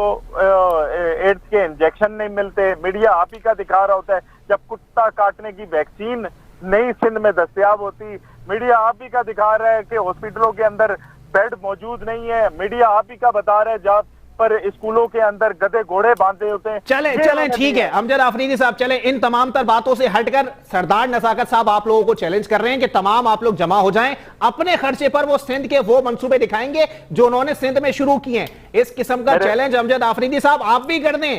[SPEAKER 2] एड्स के इंजेक्शन नहीं मिलते, मीडिया आप ही का दिखा रहा होता है जब कुत्ता काटने की वैक्सीन नई सिंध में दस्तयाब होती, मीडिया आप ही का दिखा रहा है कि हॉस्पिटलों के अंदर बेड मौजूद नहीं है, मीडिया आप ही का बता रहा है जब पर स्कूलों के अंदर गधे घोड़े बांधे होते हैं।
[SPEAKER 1] चले ठीक है अमजद आफरीदी साहब, चले इन तमाम तर बातों से हटकर सरदार नजाकत साहब आप लोगों को चैलेंज कर रहे हैं कि तमाम आप लोग जमा हो जाएं, अपने खर्चे पर वो सिंध के वो मंसूबे दिखाएंगे जो उन्होंने सिंध में शुरू किए हैं। इस किस्म का चैलेंज अमजद आफरीदी साहब आप भी कर दें।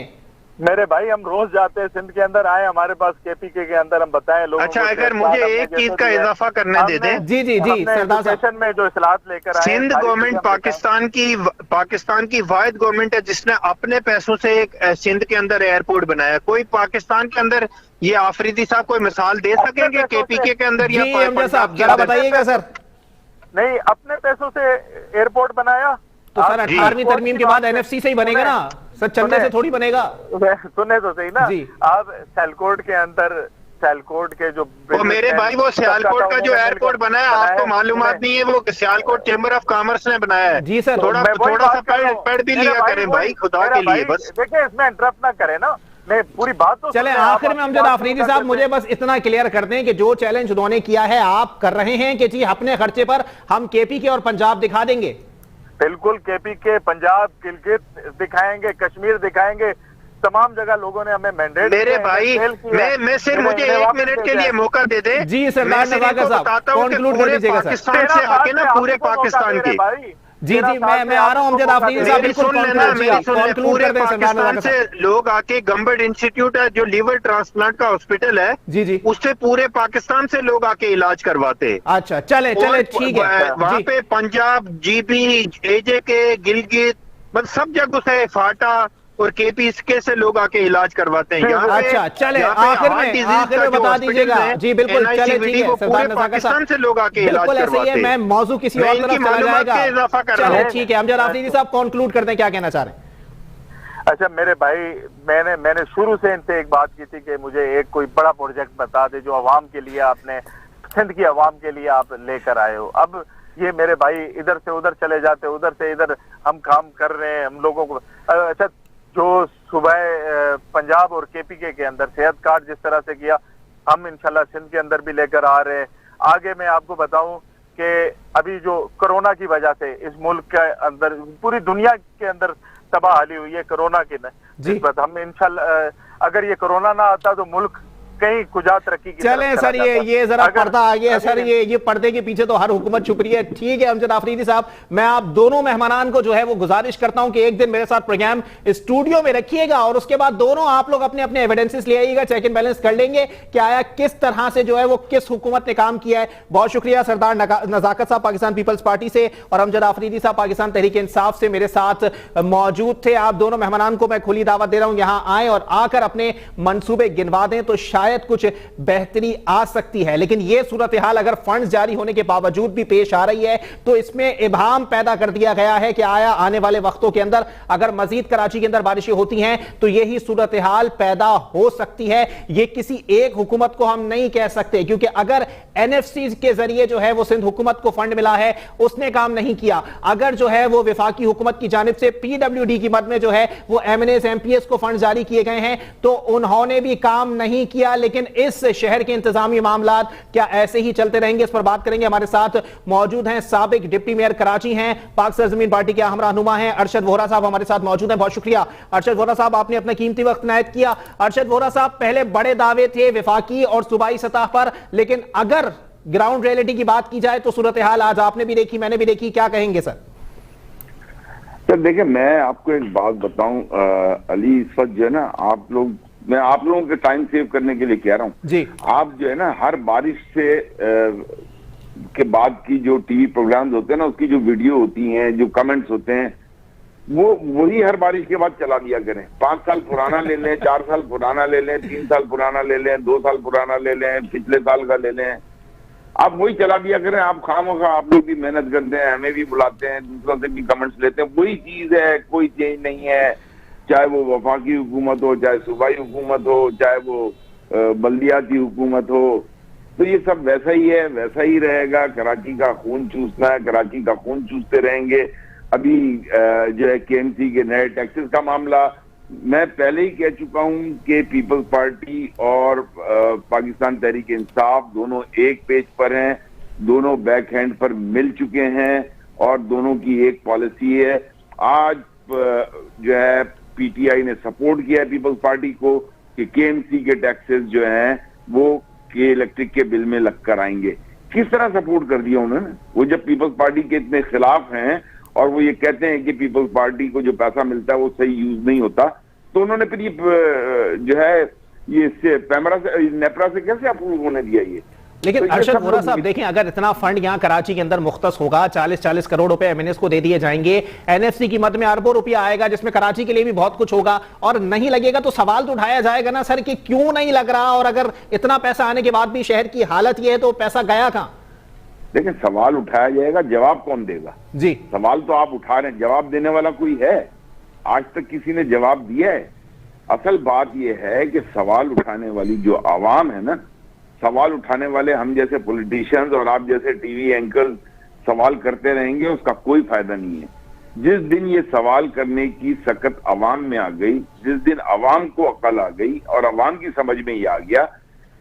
[SPEAKER 2] मेरे भाई हम रोज जाते हैं सिंध के अंदर, आए हमारे पास केपीके के अंदर, हम बताएं लोगों
[SPEAKER 4] अच्छा, अगर मुझे एक चीज का इजाफा करने दे दें।
[SPEAKER 1] जी सरदार साहब,
[SPEAKER 2] में जो इस्लाहत लेकर आए,
[SPEAKER 4] सिंध गवर्नमेंट पाकिस्तान की वाहिद गवर्नमेंट है जिसने अपने पैसों से एक सिंध के अंदर एयरपोर्ट बनाया। कोई पाकिस्तान के अंदर ये आफरीदी साहब कोई मिसाल दे सकेंगे केपीके के अंदर?
[SPEAKER 1] या साहब जरा बताइएगा सर।
[SPEAKER 2] नहीं, अपने पैसों से एयरपोर्ट बनाया
[SPEAKER 1] तो सर 18वीं तरमीम के बाद एनएफसी से ही बनेगा ना सर, चंदे से थोड़ी बनेगा।
[SPEAKER 2] सुने तो सही ना, आप सियालकोट के अंदर, सियालकोट के जो
[SPEAKER 4] मेरे भाई वो सियालकोट का जो एयरपोर्ट बनाया आपको मालूमात नहीं है, वो सियालकोट चैम्बर ऑफ कॉमर्स ने बनाया है।
[SPEAKER 1] जी सर,
[SPEAKER 4] थोड़ा सा पढ़ भी लिया करें भाई, खुदा के लिए। बस
[SPEAKER 2] देखिए इसमें इंटरप्ट ना करें ना, मैं पूरी बात तो
[SPEAKER 1] चले आखिर में अमजद आफरीदी साहब मुझे बस इतना क्लियर कर दें कि जो चैलेंज उन्होंने किया है आप कर रहे हैं कि जी अपने खर्चे पर हम केपीके और पंजाब दिखा देंगे।
[SPEAKER 2] बिल्कुल, केपीके, पंजाब, गिलगित दिखाएंगे, कश्मीर दिखाएंगे, तमाम जगह लोगों ने हमें मैंडेट।
[SPEAKER 4] मेरे भाई मैं सिर्फ मुझे 1 मिनट के लिए मौका दे दे।
[SPEAKER 1] जी सरदार नजाकत साहब, कंक्लूड कर दीजिएगा सर।
[SPEAKER 4] पाकिस्तान से आके ना पूरे पाकिस्तान की
[SPEAKER 1] जी जी, मैं आ रहा हूं अमजद आफरीदी साहब, बिल्कुल
[SPEAKER 4] पूरे पाकिस्तान से लोग आके गंबर्ड इंस्टीट्यूट है जो लीवर ट्रांसप्लांट का हॉस्पिटल है,
[SPEAKER 1] जी जी,
[SPEAKER 4] उससे पूरे पाकिस्तान से लोग आके इलाज करवाते।
[SPEAKER 1] अच्छा चले चले ठीक है।
[SPEAKER 4] वहाँ पे पंजाब, जीबी, एजेके, गिलगित, मतलब सब जगह से फाटा और केपीएसके से लोग आके इलाज करवाते हैं।
[SPEAKER 1] अच्छा चले, आखिर में बता दीजिएगा। जी बिल्कुल, चले ठीक है,
[SPEAKER 4] पूरे पाकिस्तान से लोग आके इलाज करवाते हैं।
[SPEAKER 1] मैं मौजू किसी और तरफ चला जाएगा, चले ठीक है। अमजद आफरीदी साहब कंक्लूड करते हैं, क्या कहना चाह रहे हैं?
[SPEAKER 2] अच्छा मेरे भाई, मैंने शुरू से इनसे एक बात की थी कि मुझे एक कोई बड़ा प्रोजेक्ट बता दे जो अवाम के लिए, आपने सिंध की अवाम के लिए आप लेकर आए हो। अब ये मेरे भाई इधर से उधर चले जाते, उधर से इधर हम काम कर रहे हैं, हम लोगों को अच्छा जो सुबह पंजाब और केपीके के अंदर सेहत कार्ड जिस तरह से किया, हम इंशाल्लाह सिंध के अंदर भी लेकर आ रहे हैं। आगे मैं आपको बताऊं कि अभी जो कोरोना की वजह से इस मुल्क के अंदर, पूरी दुनिया के अंदर तबाही हुई है कोरोना की निस्बत, हम इंशाल्लाह अगर ये कोरोना ना आता तो मुल्क कहीं कुजा तरक्की की
[SPEAKER 1] चले सर, ये जरा पर्दा आ गया सर, ये पर्दे के पीछे तो हर हुकूमत छुप रही है। ठीक है अमजद आफरीदी साहब, मैं आप दोनों मेहमानान को जो है वो गुजारिश करता हूं कि एक दिन मेरे साथ प्रोग्राम स्टूडियो में रखिएगा और उसके बाद दोनों आप लोग अपने अपने एविडेंसेस ले आइएगा, चेक एंड बैलेंस कर लेंगे कि आया किस तरह से जो है वो किस हुकूमत ने काम किया है। बहुत शुक्रिया सरदार नजाकत साहब पाकिस्तान पीपल्स पार्टी से और अमजद आफरीदी साहब पाकिस्तान तहरीक इंसाफ से मेरे साथ मौजूद थे। आप दोनों मेहमानान को मैं खुली दावत दे रहा हूं, यहां आए और आकर अपने मंसूबे गिनवा दें तो शायद कुछ बेहतरी आ सकती है। लेकिन यह सूरत हाल अगर फंड्स जारी होने के बावजूद भी पेश आ रही है तो इसमें इबाम पैदा कर दिया गया है कि आया आने वाले वक्तों के अंदर अगर मजीद कराची के अंदर बारिशें होती हैं तो यही सूरत हाल पैदा हो सकती है। यह किसी एक हुकूमत को हम नहीं कह सकते, क्योंकि अगर एनएफसी के जरिए जो है वो सिंध हुकूमत को फंड मिला है, उसने काम नहीं किया। अगर जो है वो विफाकी हुकूमत की जानिब से पीडब्ल्यूडी की मद में जो है वो एमएनएस एमपीएस को फंड जारी किए गए हैं तो उन्होंने भी काम नहीं किया। लेकिन इस शहर के इंतजामी मामला क्या ऐसे ही चलते रहेंगे, इस पर बात करेंगे। हमारे साथ मौजूद हैं साबिक डिप्टी मेयर कराची हैं, पाक सरजमीन पार्टी के अहम रहनुमा हैं अरशद वोहरा साहब हमारे साथ मौजूद हैं। बहुत शुक्रिया अरशद वोहरा साहब, आपने अपना कीमती वक्त इनायत किया। अरशद वोहरा साहब, पहले बड़े दावे थे विफाकी और सूबाई सतह पर, लेकिन अगर ग्राउंड रियलिटी की बात की जाए तो सूरत हाल आज आपने भी देखी, मैंने भी देखी, क्या कहेंगे सर?
[SPEAKER 5] सर देखिए, मैं आपको एक बात बताऊं अली, इस वक्त जो है ना मैं आप लोगों के टाइम सेव करने के लिए कह रहा हूं जी। आप जो है ना हर बारिश से के बाद की जो टीवी प्रोग्राम्स होते हैं ना, उसकी जो वीडियो होती हैं, जो कमेंट्स होते हैं, वही हर बारिश के बाद चला दिया करें। 5 साल पुराना ले लें, 4 साल पुराना ले लें, 3 साल पुराना ले लें, 2 साल पुराना ले लें, पिछले साल का ले लें, आप वही चला दिया करें। आप खामोखा, आप लोग भी मेहनत करते हैं, हमें भी बुलाते हैं, दूसरों से भी कमेंट्स लेते हैं, वही चीज है, कोई चेंज नहीं है। चाहे वो वफाकी हुकूमत हो, चाहे सूबाई हुकूमत हो, चाहे वो बल्दियाती हुकूमत हो, तो ये सब वैसा ही है, वैसा ही रहेगा। कराची का खून चूसना है, कराची का खून चूसते रहेंगे। अभी जो है केएमसी के नए टैक्सेस का मामला, मैं पहले ही कह चुका हूं कि पीपल्स पार्टी और पाकिस्तान तहरीक इंसाफ दोनों एक पेज पर हैं, दोनों बैक हैंड पर मिल चुके हैं और दोनों की एक पॉलिसी है। आज जो है पीटीआई ने सपोर्ट किया है पीपल्स पार्टी को कि केएमसी के टैक्सेस जो हैं वो के इलेक्ट्रिक के बिल में लगकर आएंगे। किस तरह सपोर्ट कर दिया उन्होंने? वो जब पीपल्स पार्टी के इतने खिलाफ हैं और वो ये कहते हैं कि पीपल्स पार्टी को जो पैसा मिलता है वो सही यूज नहीं होता, तो उन्होंने फिर ये जो है ये पैमरा से, नेपरा से कैसे अप्रूव होने दिया ये?
[SPEAKER 1] लेकिन अरशद वोहरा साहब देखें, अगर इतना फंड यहां कराची के अंदर मुख्तस होगा, 40-40 करोड़ रुपए एमएनएस को दे दिए जाएंगे, एनएफसी की मद में अरबों रुपया आएगा जिसमें कराची के लिए भी बहुत कुछ होगा, और नहीं लगेगा तो सवाल तो उठाया जाएगा ना सर कि क्यों नहीं लग रहा, और अगर इतना पैसा आने के बाद भी शहर की हालत यह है तो पैसा गया कहां?
[SPEAKER 5] देखिए, सवाल उठाया जाएगा, जवाब कौन देगा? जी, सवाल तो आप उठा रहे हैं, जवाब देने वाला कोई है? आज तक किसी ने जवाब दिया है? असल बात यह है कि सवाल उठाने वाली जो आवाम है ना, सवाल उठाने वाले हम जैसे पॉलिटिशियंस और आप जैसे टीवी एंकर्स सवाल करते रहेंगे, उसका कोई फायदा नहीं है। जिस दिन ये सवाल करने की सकत अवाम में आ गई, जिस दिन अवाम को अकल आ गई और अवाम की समझ में ये आ गया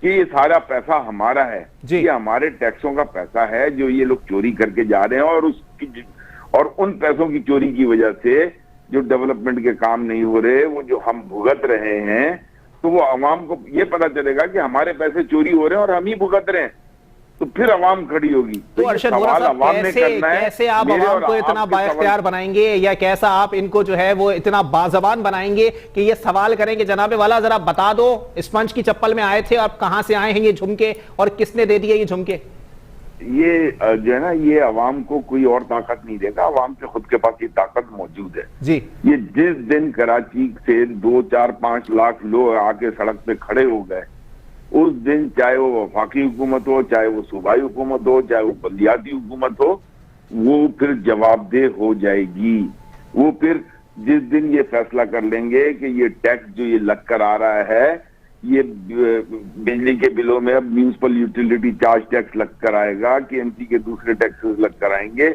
[SPEAKER 5] कि ये सारा पैसा हमारा है, ये हमारे टैक्सों का पैसा है जो ये लोग चोरी करके जा रहे हैं, और उन पैसों की चोरी की वजह से जो डेवलपमेंट के काम नहीं हो रहे, वो जो हम भुगत रहे हैं, तो वो अवाम को ये पता चलेगा कि हमारे पैसे चोरी हो रहे हैं और हम ही भुगत रहे हैं। तो फिर अवाम खड़ी होगी।
[SPEAKER 1] तो अरशद वोरा साहब, कैसे आप अवाम को इतना बाइख्तियार बनाएंगे, या कैसा आप इनको जो है वो इतना बाज़बान बनाएंगे कि ये सवाल करें कि जनाबे वाला जरा बता दो, स्पंज की चप्पल में आए थे, आप कहां से आए हैं ये झुमके, और किसने दे दिए ये झुमके?
[SPEAKER 5] ये जो है ना, ये अवाम को कोई और ताकत नहीं देगा, अवाम के खुद के पास ये ताकत मौजूद है
[SPEAKER 1] जी।
[SPEAKER 5] ये जिस दिन कराची से 2, 4, 5 लाख लोग आके सड़क पे खड़े हो गए, उस दिन चाहे वो वफाकी हुकूमत हो, चाहे वो सूबाई हुकूमत हो, चाहे वो बल्दियाती हुकूमत हो, वो फिर जवाबदेह हो जाएगी। वो फिर जिस दिन ये फैसला कर लेंगे कि ये टैक्स जो ये लग कर आ रहा है, ये बिजली के बिलों में अब म्यूनिसिपल यूटिलिटी चार्ज टैक्स लग कर आएगा, KMC के दूसरे टैक्सेस लग कर आएंगे,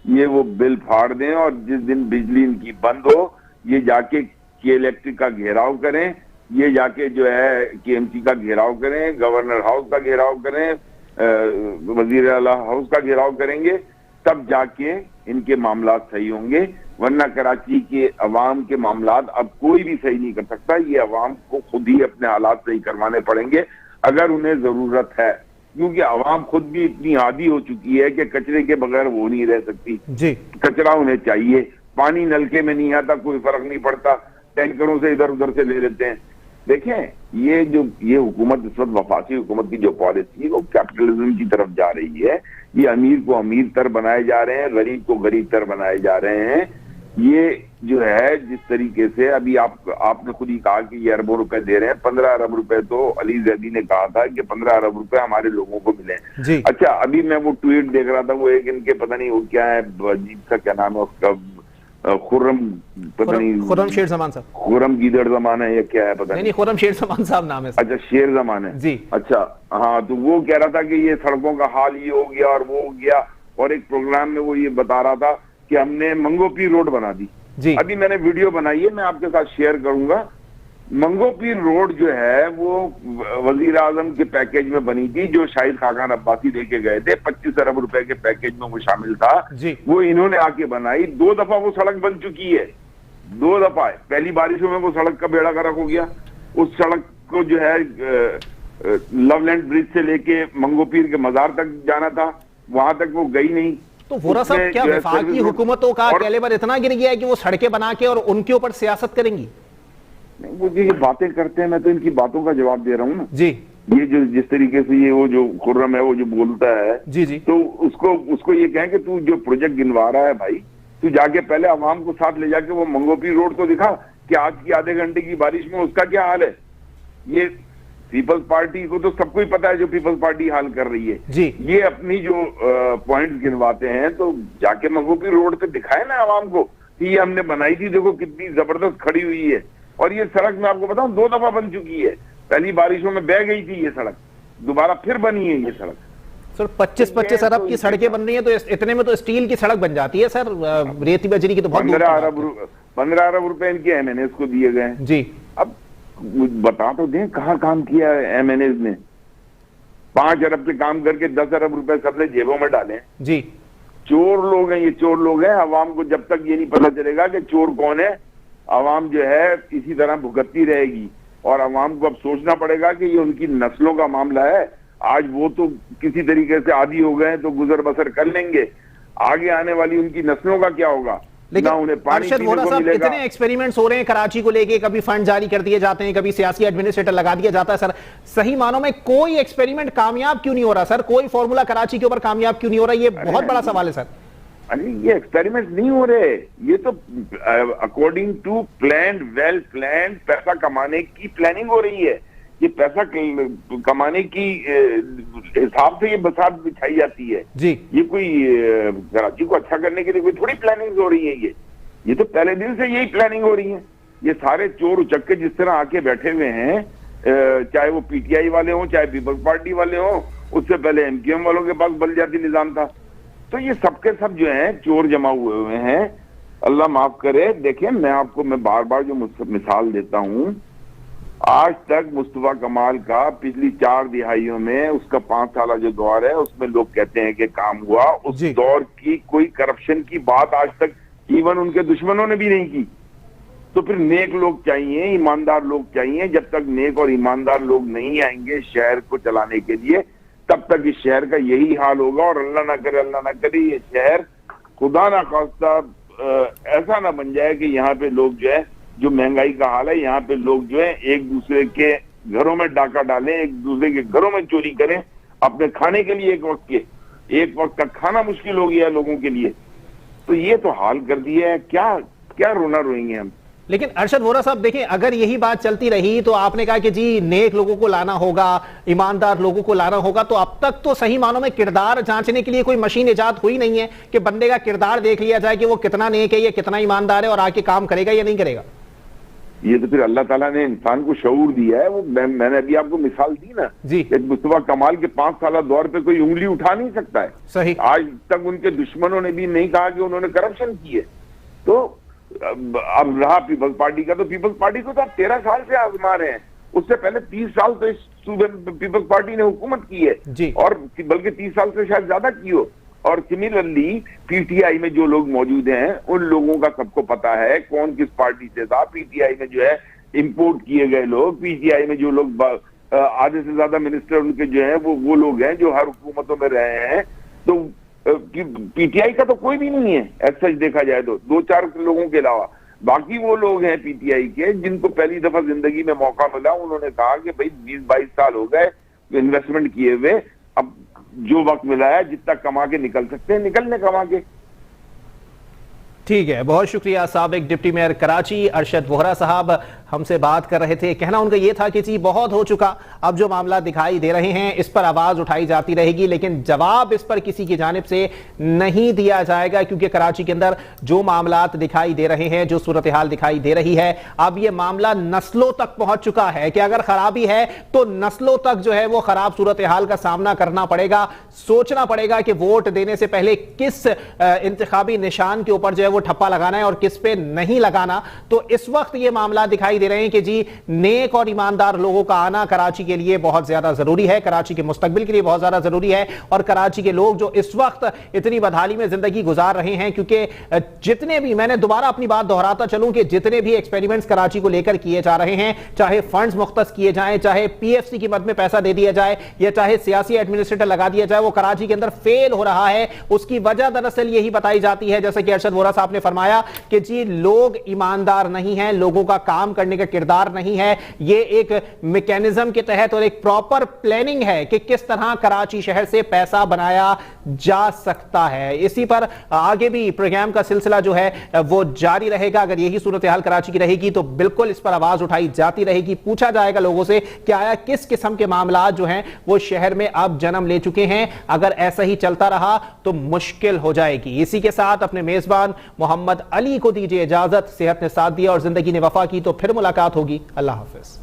[SPEAKER 5] ये वो बिल फाड़ दें, और जिस दिन बिजली इनकी बंद हो, ये जाके इलेक्ट्रिक का घेराव करें, ये जाके जो है KMC का घेराव करें, गवर्नर हाउस का घेराव करें, वजीर आला हाउस का घेराव करेंगे, तब जाके इनके मामला सही होंगे। वरना कराची के अवाम के मामला अब कोई भी सही नहीं कर सकता। ये अवाम को खुद ही अपने हालात सही करवाने पड़ेंगे अगर उन्हें जरूरत है, क्योंकि अवाम खुद भी इतनी आदी हो चुकी है कि कचरे के बगैर वो नहीं रह सकती
[SPEAKER 1] जी।
[SPEAKER 5] कचरा उन्हें चाहिए। पानी नलके में नहीं आता, कोई फर्क नहीं पड़ता, टैंकरों से इधर उधर से ले लेते हैं। देखें, ये हुकूमत इस वक्त वफाकी हुकूमत की जो पॉलिसी है वो कैपिटलिज्म की तरफ जा रही है। ये अमीर को अमीर तर बनाए जा रहे हैं, गरीब को गरीब तर बनाए जा रहे हैं। ये जो है जिस तरीके से अभी आपने खुद ही कहा कि ये अरबों रुपए दे रहे हैं, 15 अरब रुपए तो अली जैदी ने कहा था कि 15 अरब रुपए हमारे लोगों को मिले
[SPEAKER 1] जी।
[SPEAKER 5] अच्छा, अभी मैं वो ट्वीट देख रहा था, वो एक इनके पता नहीं वो क्या है, अजीब सा क्या नाम है उसका, खुर्रम पता नहीं,
[SPEAKER 1] खुर्रम शेर जमान साहब,
[SPEAKER 5] खुर्रम गीदड़ जमान है या क्या है पता
[SPEAKER 1] नहीं, खुर्रम शेर जमान साहब नाम है।
[SPEAKER 5] अच्छा, शेर जमान है
[SPEAKER 1] जी।
[SPEAKER 5] अच्छा हाँ, तो वो कह रहा था कि ये सड़कों का हाल ये हो गया और वो हो गया, और एक प्रोग्राम में वो ये बता रहा था कि हमने मंगोपीर रोड बना दी
[SPEAKER 1] जी।
[SPEAKER 5] अभी मैंने वीडियो बनाई है, मैं आपके साथ शेयर करूंगा। मंगोपीर रोड जो है वो वजीर आजम के पैकेज में बनी थी, जो शाहिद खाकान अब्बासी लेके गए थे, 25 अरब रुपए के पैकेज में वो शामिल था
[SPEAKER 1] जी।
[SPEAKER 5] वो इन्होंने आके बनाई। 2 दफा वो सड़क बन चुकी है, 2 दफा। पहली बारिशों में वो सड़क का बेड़ा गर्क हो गया। उस सड़क को जो है लवलैंड ब्रिज से लेके मंगोपीर के मजार तक जाना था, वहां तक वो गई नहीं।
[SPEAKER 1] तो वोरा साहब, क्या वफाकी हुकूमतों का कैलिबर इतना गिर गया है कि वो सड़कें बना के और उनके ऊपर सियासत करेंगी?
[SPEAKER 5] वो जो ये बातें करते हैं, मैं तो इनकी बातों का जवाब दे रहा हूँ ना
[SPEAKER 1] जी।
[SPEAKER 5] ये जो जिस तरीके से ये वो जो खुर्रम है वो जो बोलता है
[SPEAKER 1] जी जी,
[SPEAKER 5] तो उसको ये कहें कि तू जो प्रोजेक्ट गिनवा रहा है भाई, तू जाके पहले अवाम को साथ ले जाके वो मंगोपीर रोड तो दिखा कि आज की आधे घंटे की बारिश में उसका क्या हाल है। ये पीपल्स पार्टी को तो सबको ही पता है जो पीपल्स पार्टी हाल कर रही है
[SPEAKER 1] जी।
[SPEAKER 5] ये अपनी जो पॉइंट्स गिनवाते हैं, तो जाके मंगोपीर रोड पे दिखाए ना आवाम को कि ये हमने बनाई थी, देखो कितनी जबरदस्त खड़ी हुई है। और ये सड़क मैं आपको बताऊं 2 दफा बन चुकी है। पहली बारिशों में बह गई थी ये सड़क, दोबारा फिर बनी है ये सड़क।
[SPEAKER 1] सर 25 अरब की सड़कें बन रही हैं, तो इतने में तो स्टील की सड़क बन जाती है सर। रेती बजरी की तो बहुत
[SPEAKER 5] 15 अरब रुपए इनके MNAs को दिए गए
[SPEAKER 1] जी।
[SPEAKER 5] अब बता तो दें कहाँ काम किया है MNAs ने। 5 अरब के काम करके 10 अरब रुपए सबने जेबों में डाले
[SPEAKER 1] जी।
[SPEAKER 5] चोर लोग हैं ये, चोर लोग हैं। अवाम को जब तक ये नहीं पता चलेगा कि चोर कौन है, अवाम जो है इसी तरह भुगतती रहेगी। और अवाम को अब सोचना पड़ेगा कि ये उनकी नस्लों का मामला है। आज वो तो किसी तरीके से आदी हो गए तो गुजर बसर कर लेंगे, आगे आने वाली उनकी नस्लों का क्या होगा।
[SPEAKER 1] लेकिन
[SPEAKER 5] उन्हें पानी
[SPEAKER 1] अरशद वोरा साहब, कितने एक्सपेरिमेंट्स हो रहे हैं कराची को लेके, कभी फंड जारी कर दिए जाते हैं, कभी सियासी एडमिनिस्ट्रेटर लगा दिया जाता है। सर सही मानों में कोई एक्सपेरिमेंट कामयाब क्यों नहीं हो रहा सर? कोई फॉर्मूला कराची के ऊपर कामयाब क्यों नहीं हो रहा? ये बहुत बड़ा सवाल है सर।
[SPEAKER 5] अरे ये एक्सपेरिमेंट नहीं हो रहे, ये तो according to plan, well plan पैसा कमाने की प्लानिंग हो रही है। ये पैसा कमाने की हिसाब से ये बसात बिछाई जाती है
[SPEAKER 1] जी।
[SPEAKER 5] ये कोई कराची को अच्छा करने के लिए कोई थोड़ी प्लानिंग हो रही है। ये तो पहले दिन से यही प्लानिंग हो रही है। ये सारे चोर उचक्के जिस तरह आके बैठे हुए हैं, चाहे वो PTI वाले हों, चाहे पीपल्स पार्टी वाले हों, उससे पहले MQM वालों के पास बलजाती निजाम था। तो ये सबके सब जो हैं चोर जमा हुए हैं। अल्लाह माफ करे। देखें, मैं बार बार जो मिसाल देता हूं, आज तक मुस्तफा कमाल का पिछली 4 दिहाइयों में उसका 5 साल जो दौर है उसमें लोग कहते हैं कि काम हुआ। उस दौर की कोई करप्शन की बात आज तक इवन उनके दुश्मनों ने भी नहीं की। तो फिर नेक लोग चाहिए, ईमानदार लोग चाहिए। जब तक नेक और ईमानदार लोग नहीं आएंगे शहर को चलाने के लिए, तब तक इस शहर का यही हाल होगा। और अल्लाह ना करे ये शहर खुदा ना खास्ता ऐसा ना बन जाए कि यहाँ पे लोग जो है, जो महंगाई का हाल है, यहाँ पे लोग जो है एक दूसरे के घरों में डाका डालें, एक दूसरे के घरों में चोरी करें अपने खाने के लिए। एक वक्त का खाना मुश्किल हो गया लोगों के लिए। तो ये तो हाल कर दिया है, क्या क्या रोना रोएंगे हम।
[SPEAKER 1] लेकिन अरशद वोहरा साहब देखें, अगर यही बात चलती रही तो आपने कहा कि जी नेक लोगों को लाना होगा, ईमानदार लोगों को लाना होगा, तो अब तक तो सही मानों में किरदार जांचने के लिए कोई मशीन इजाद हुई नहीं है कि बंदे का किरदार देख लिया जाए कि वो कितना नेक है या कितना ईमानदार है और आके काम करेगा या नहीं करेगा।
[SPEAKER 5] ये तो फिर अल्लाह ताला ने इंसान को शऊर दिया है। वो मैंने अभी आपको मिसाल दी ना
[SPEAKER 1] जी,
[SPEAKER 5] मुस्तफा कमाल के 5 साल दौर पे कोई उंगली उठा नहीं सकता है।
[SPEAKER 1] सही।
[SPEAKER 5] आज तक उनके दुश्मनों ने भी नहीं कहा कि उन्होंने करप्शन की है। तो अब रहा पीपल्स पार्टी का, तो पीपल्स पार्टी को तो आप 13 साल से आजमा रहे हैं। उससे पहले 30 साल तो इस सूबे में पीपल्स पार्टी ने हुकूमत की है
[SPEAKER 1] जी,
[SPEAKER 5] और बल्कि 30 साल से शायद ज्यादा की हो। और सिमिलरली पीटीआई में जो लोग मौजूद हैं उन लोगों का सबको पता है कौन किस पार्टी से था। पीटीआई में जो है इंपोर्ट किए गए लोग, पीटीआई में जो लोग आधे से ज्यादा मिनिस्टर उनके जो है वो लोग हैं जो हर हुकूमतों में रहे हैं। तो पीटीआई का तो कोई भी नहीं है ऐसा सच देखा जाए तो, 2-4 लोगों के अलावा बाकी वो लोग हैं पीटीआई के जिनको पहली दफा जिंदगी में मौका मिला। उन्होंने कहा कि भाई 20-22 साल हो गए इन्वेस्टमेंट किए हुए, अब जो वक्त मिला है जितना कमा के निकल सकते हैं निकलने कमा के।
[SPEAKER 1] ठीक है, बहुत शुक्रिया। साबिक डिप्टी मेयर कराची अरशद वोहरा साहब हमसे बात कर रहे थे। कहना उनका यह था कि जी बहुत हो चुका, अब जो मामला दिखाई दे रहे हैं इस पर आवाज उठाई जाती रहेगी, लेकिन जवाब इस पर किसी की जानिब से नहीं दिया जाएगा, क्योंकि कराची के अंदर जो मामला दिखाई दे रहे हैं, जो सूरत हाल दिखाई दे रही है, अब यह मामला नस्लों तक पहुंच चुका है कि अगर खराबी है तो नस्लों तक जो है वो खराब सूरत हाल का सामना करना पड़ेगा। सोचना पड़ेगा कि वोट देने से पहले किस इंतखाबी निशान के ऊपर जो है वो ठप्पा लगाना है और किस पे नहीं लगाना। तो इस वक्त ये मामला दिखाई दे रहे हैं कि जी नेक और ईमानदार लोगों का आना कराची के लिए बहुत ज्यादा जरूरी है, कराची के मुस्तकबिल के लिए बहुत ज्यादा जरूरी है। और कराची के लोग जो इस वक्त इतनी बदहाली में जिंदगी गुजार रहे हैं, क्योंकि जितने भी, मैंने दोबारा अपनी बात दोहराता चलूं कि जितने भी एक्सपेरिमेंट्स कराची को लेकर किए जा रहे हैं, चाहे फंड्स मुख्तस किए जाएं, चाहे पीएफसी की मद में पैसा दे दिया जाए या चाहे सियासी एडमिनिस्ट्रेटर लगा दिया जाए, वो कराची के अंदर फेल हो रहा है। उसकी वजह दरअसल यही बताई जाती है, जैसे कि अरशद वोहरा साहब ने फरमाया कि जी लोग ईमानदार नहीं हैं, लोगों का काम करने का किरदार नहीं है। ये एक मैकेनिज्म के तहत और एक प्रॉपर प्लानिंग है कि किस तरह कराची शहर से पैसा बनाया जा सकता है। इसी पर आगे भी प्रोग्राम का सिलसिला जो है वो जारी रहेगा। अगर यही सूरत हाल कराची की रहेगी तो बिल्कुल इस पर आवाज उठाई जाती रहेगी, पूछा जाएगा लोगों से कि आया किस किस्म के मामला जो हैं वो शहर में अब जन्म ले चुके हैं। अगर ऐसा ही चलता रहा तो मुश्किल हो जाएगी। इसी के साथ अपने मेजबान मोहम्मद अली को दीजिए इजाजत। सेहत ने साथ दिया और जिंदगी ने वफा की, तो फिर मुलाकात होगी। अल्लाह हाफिज।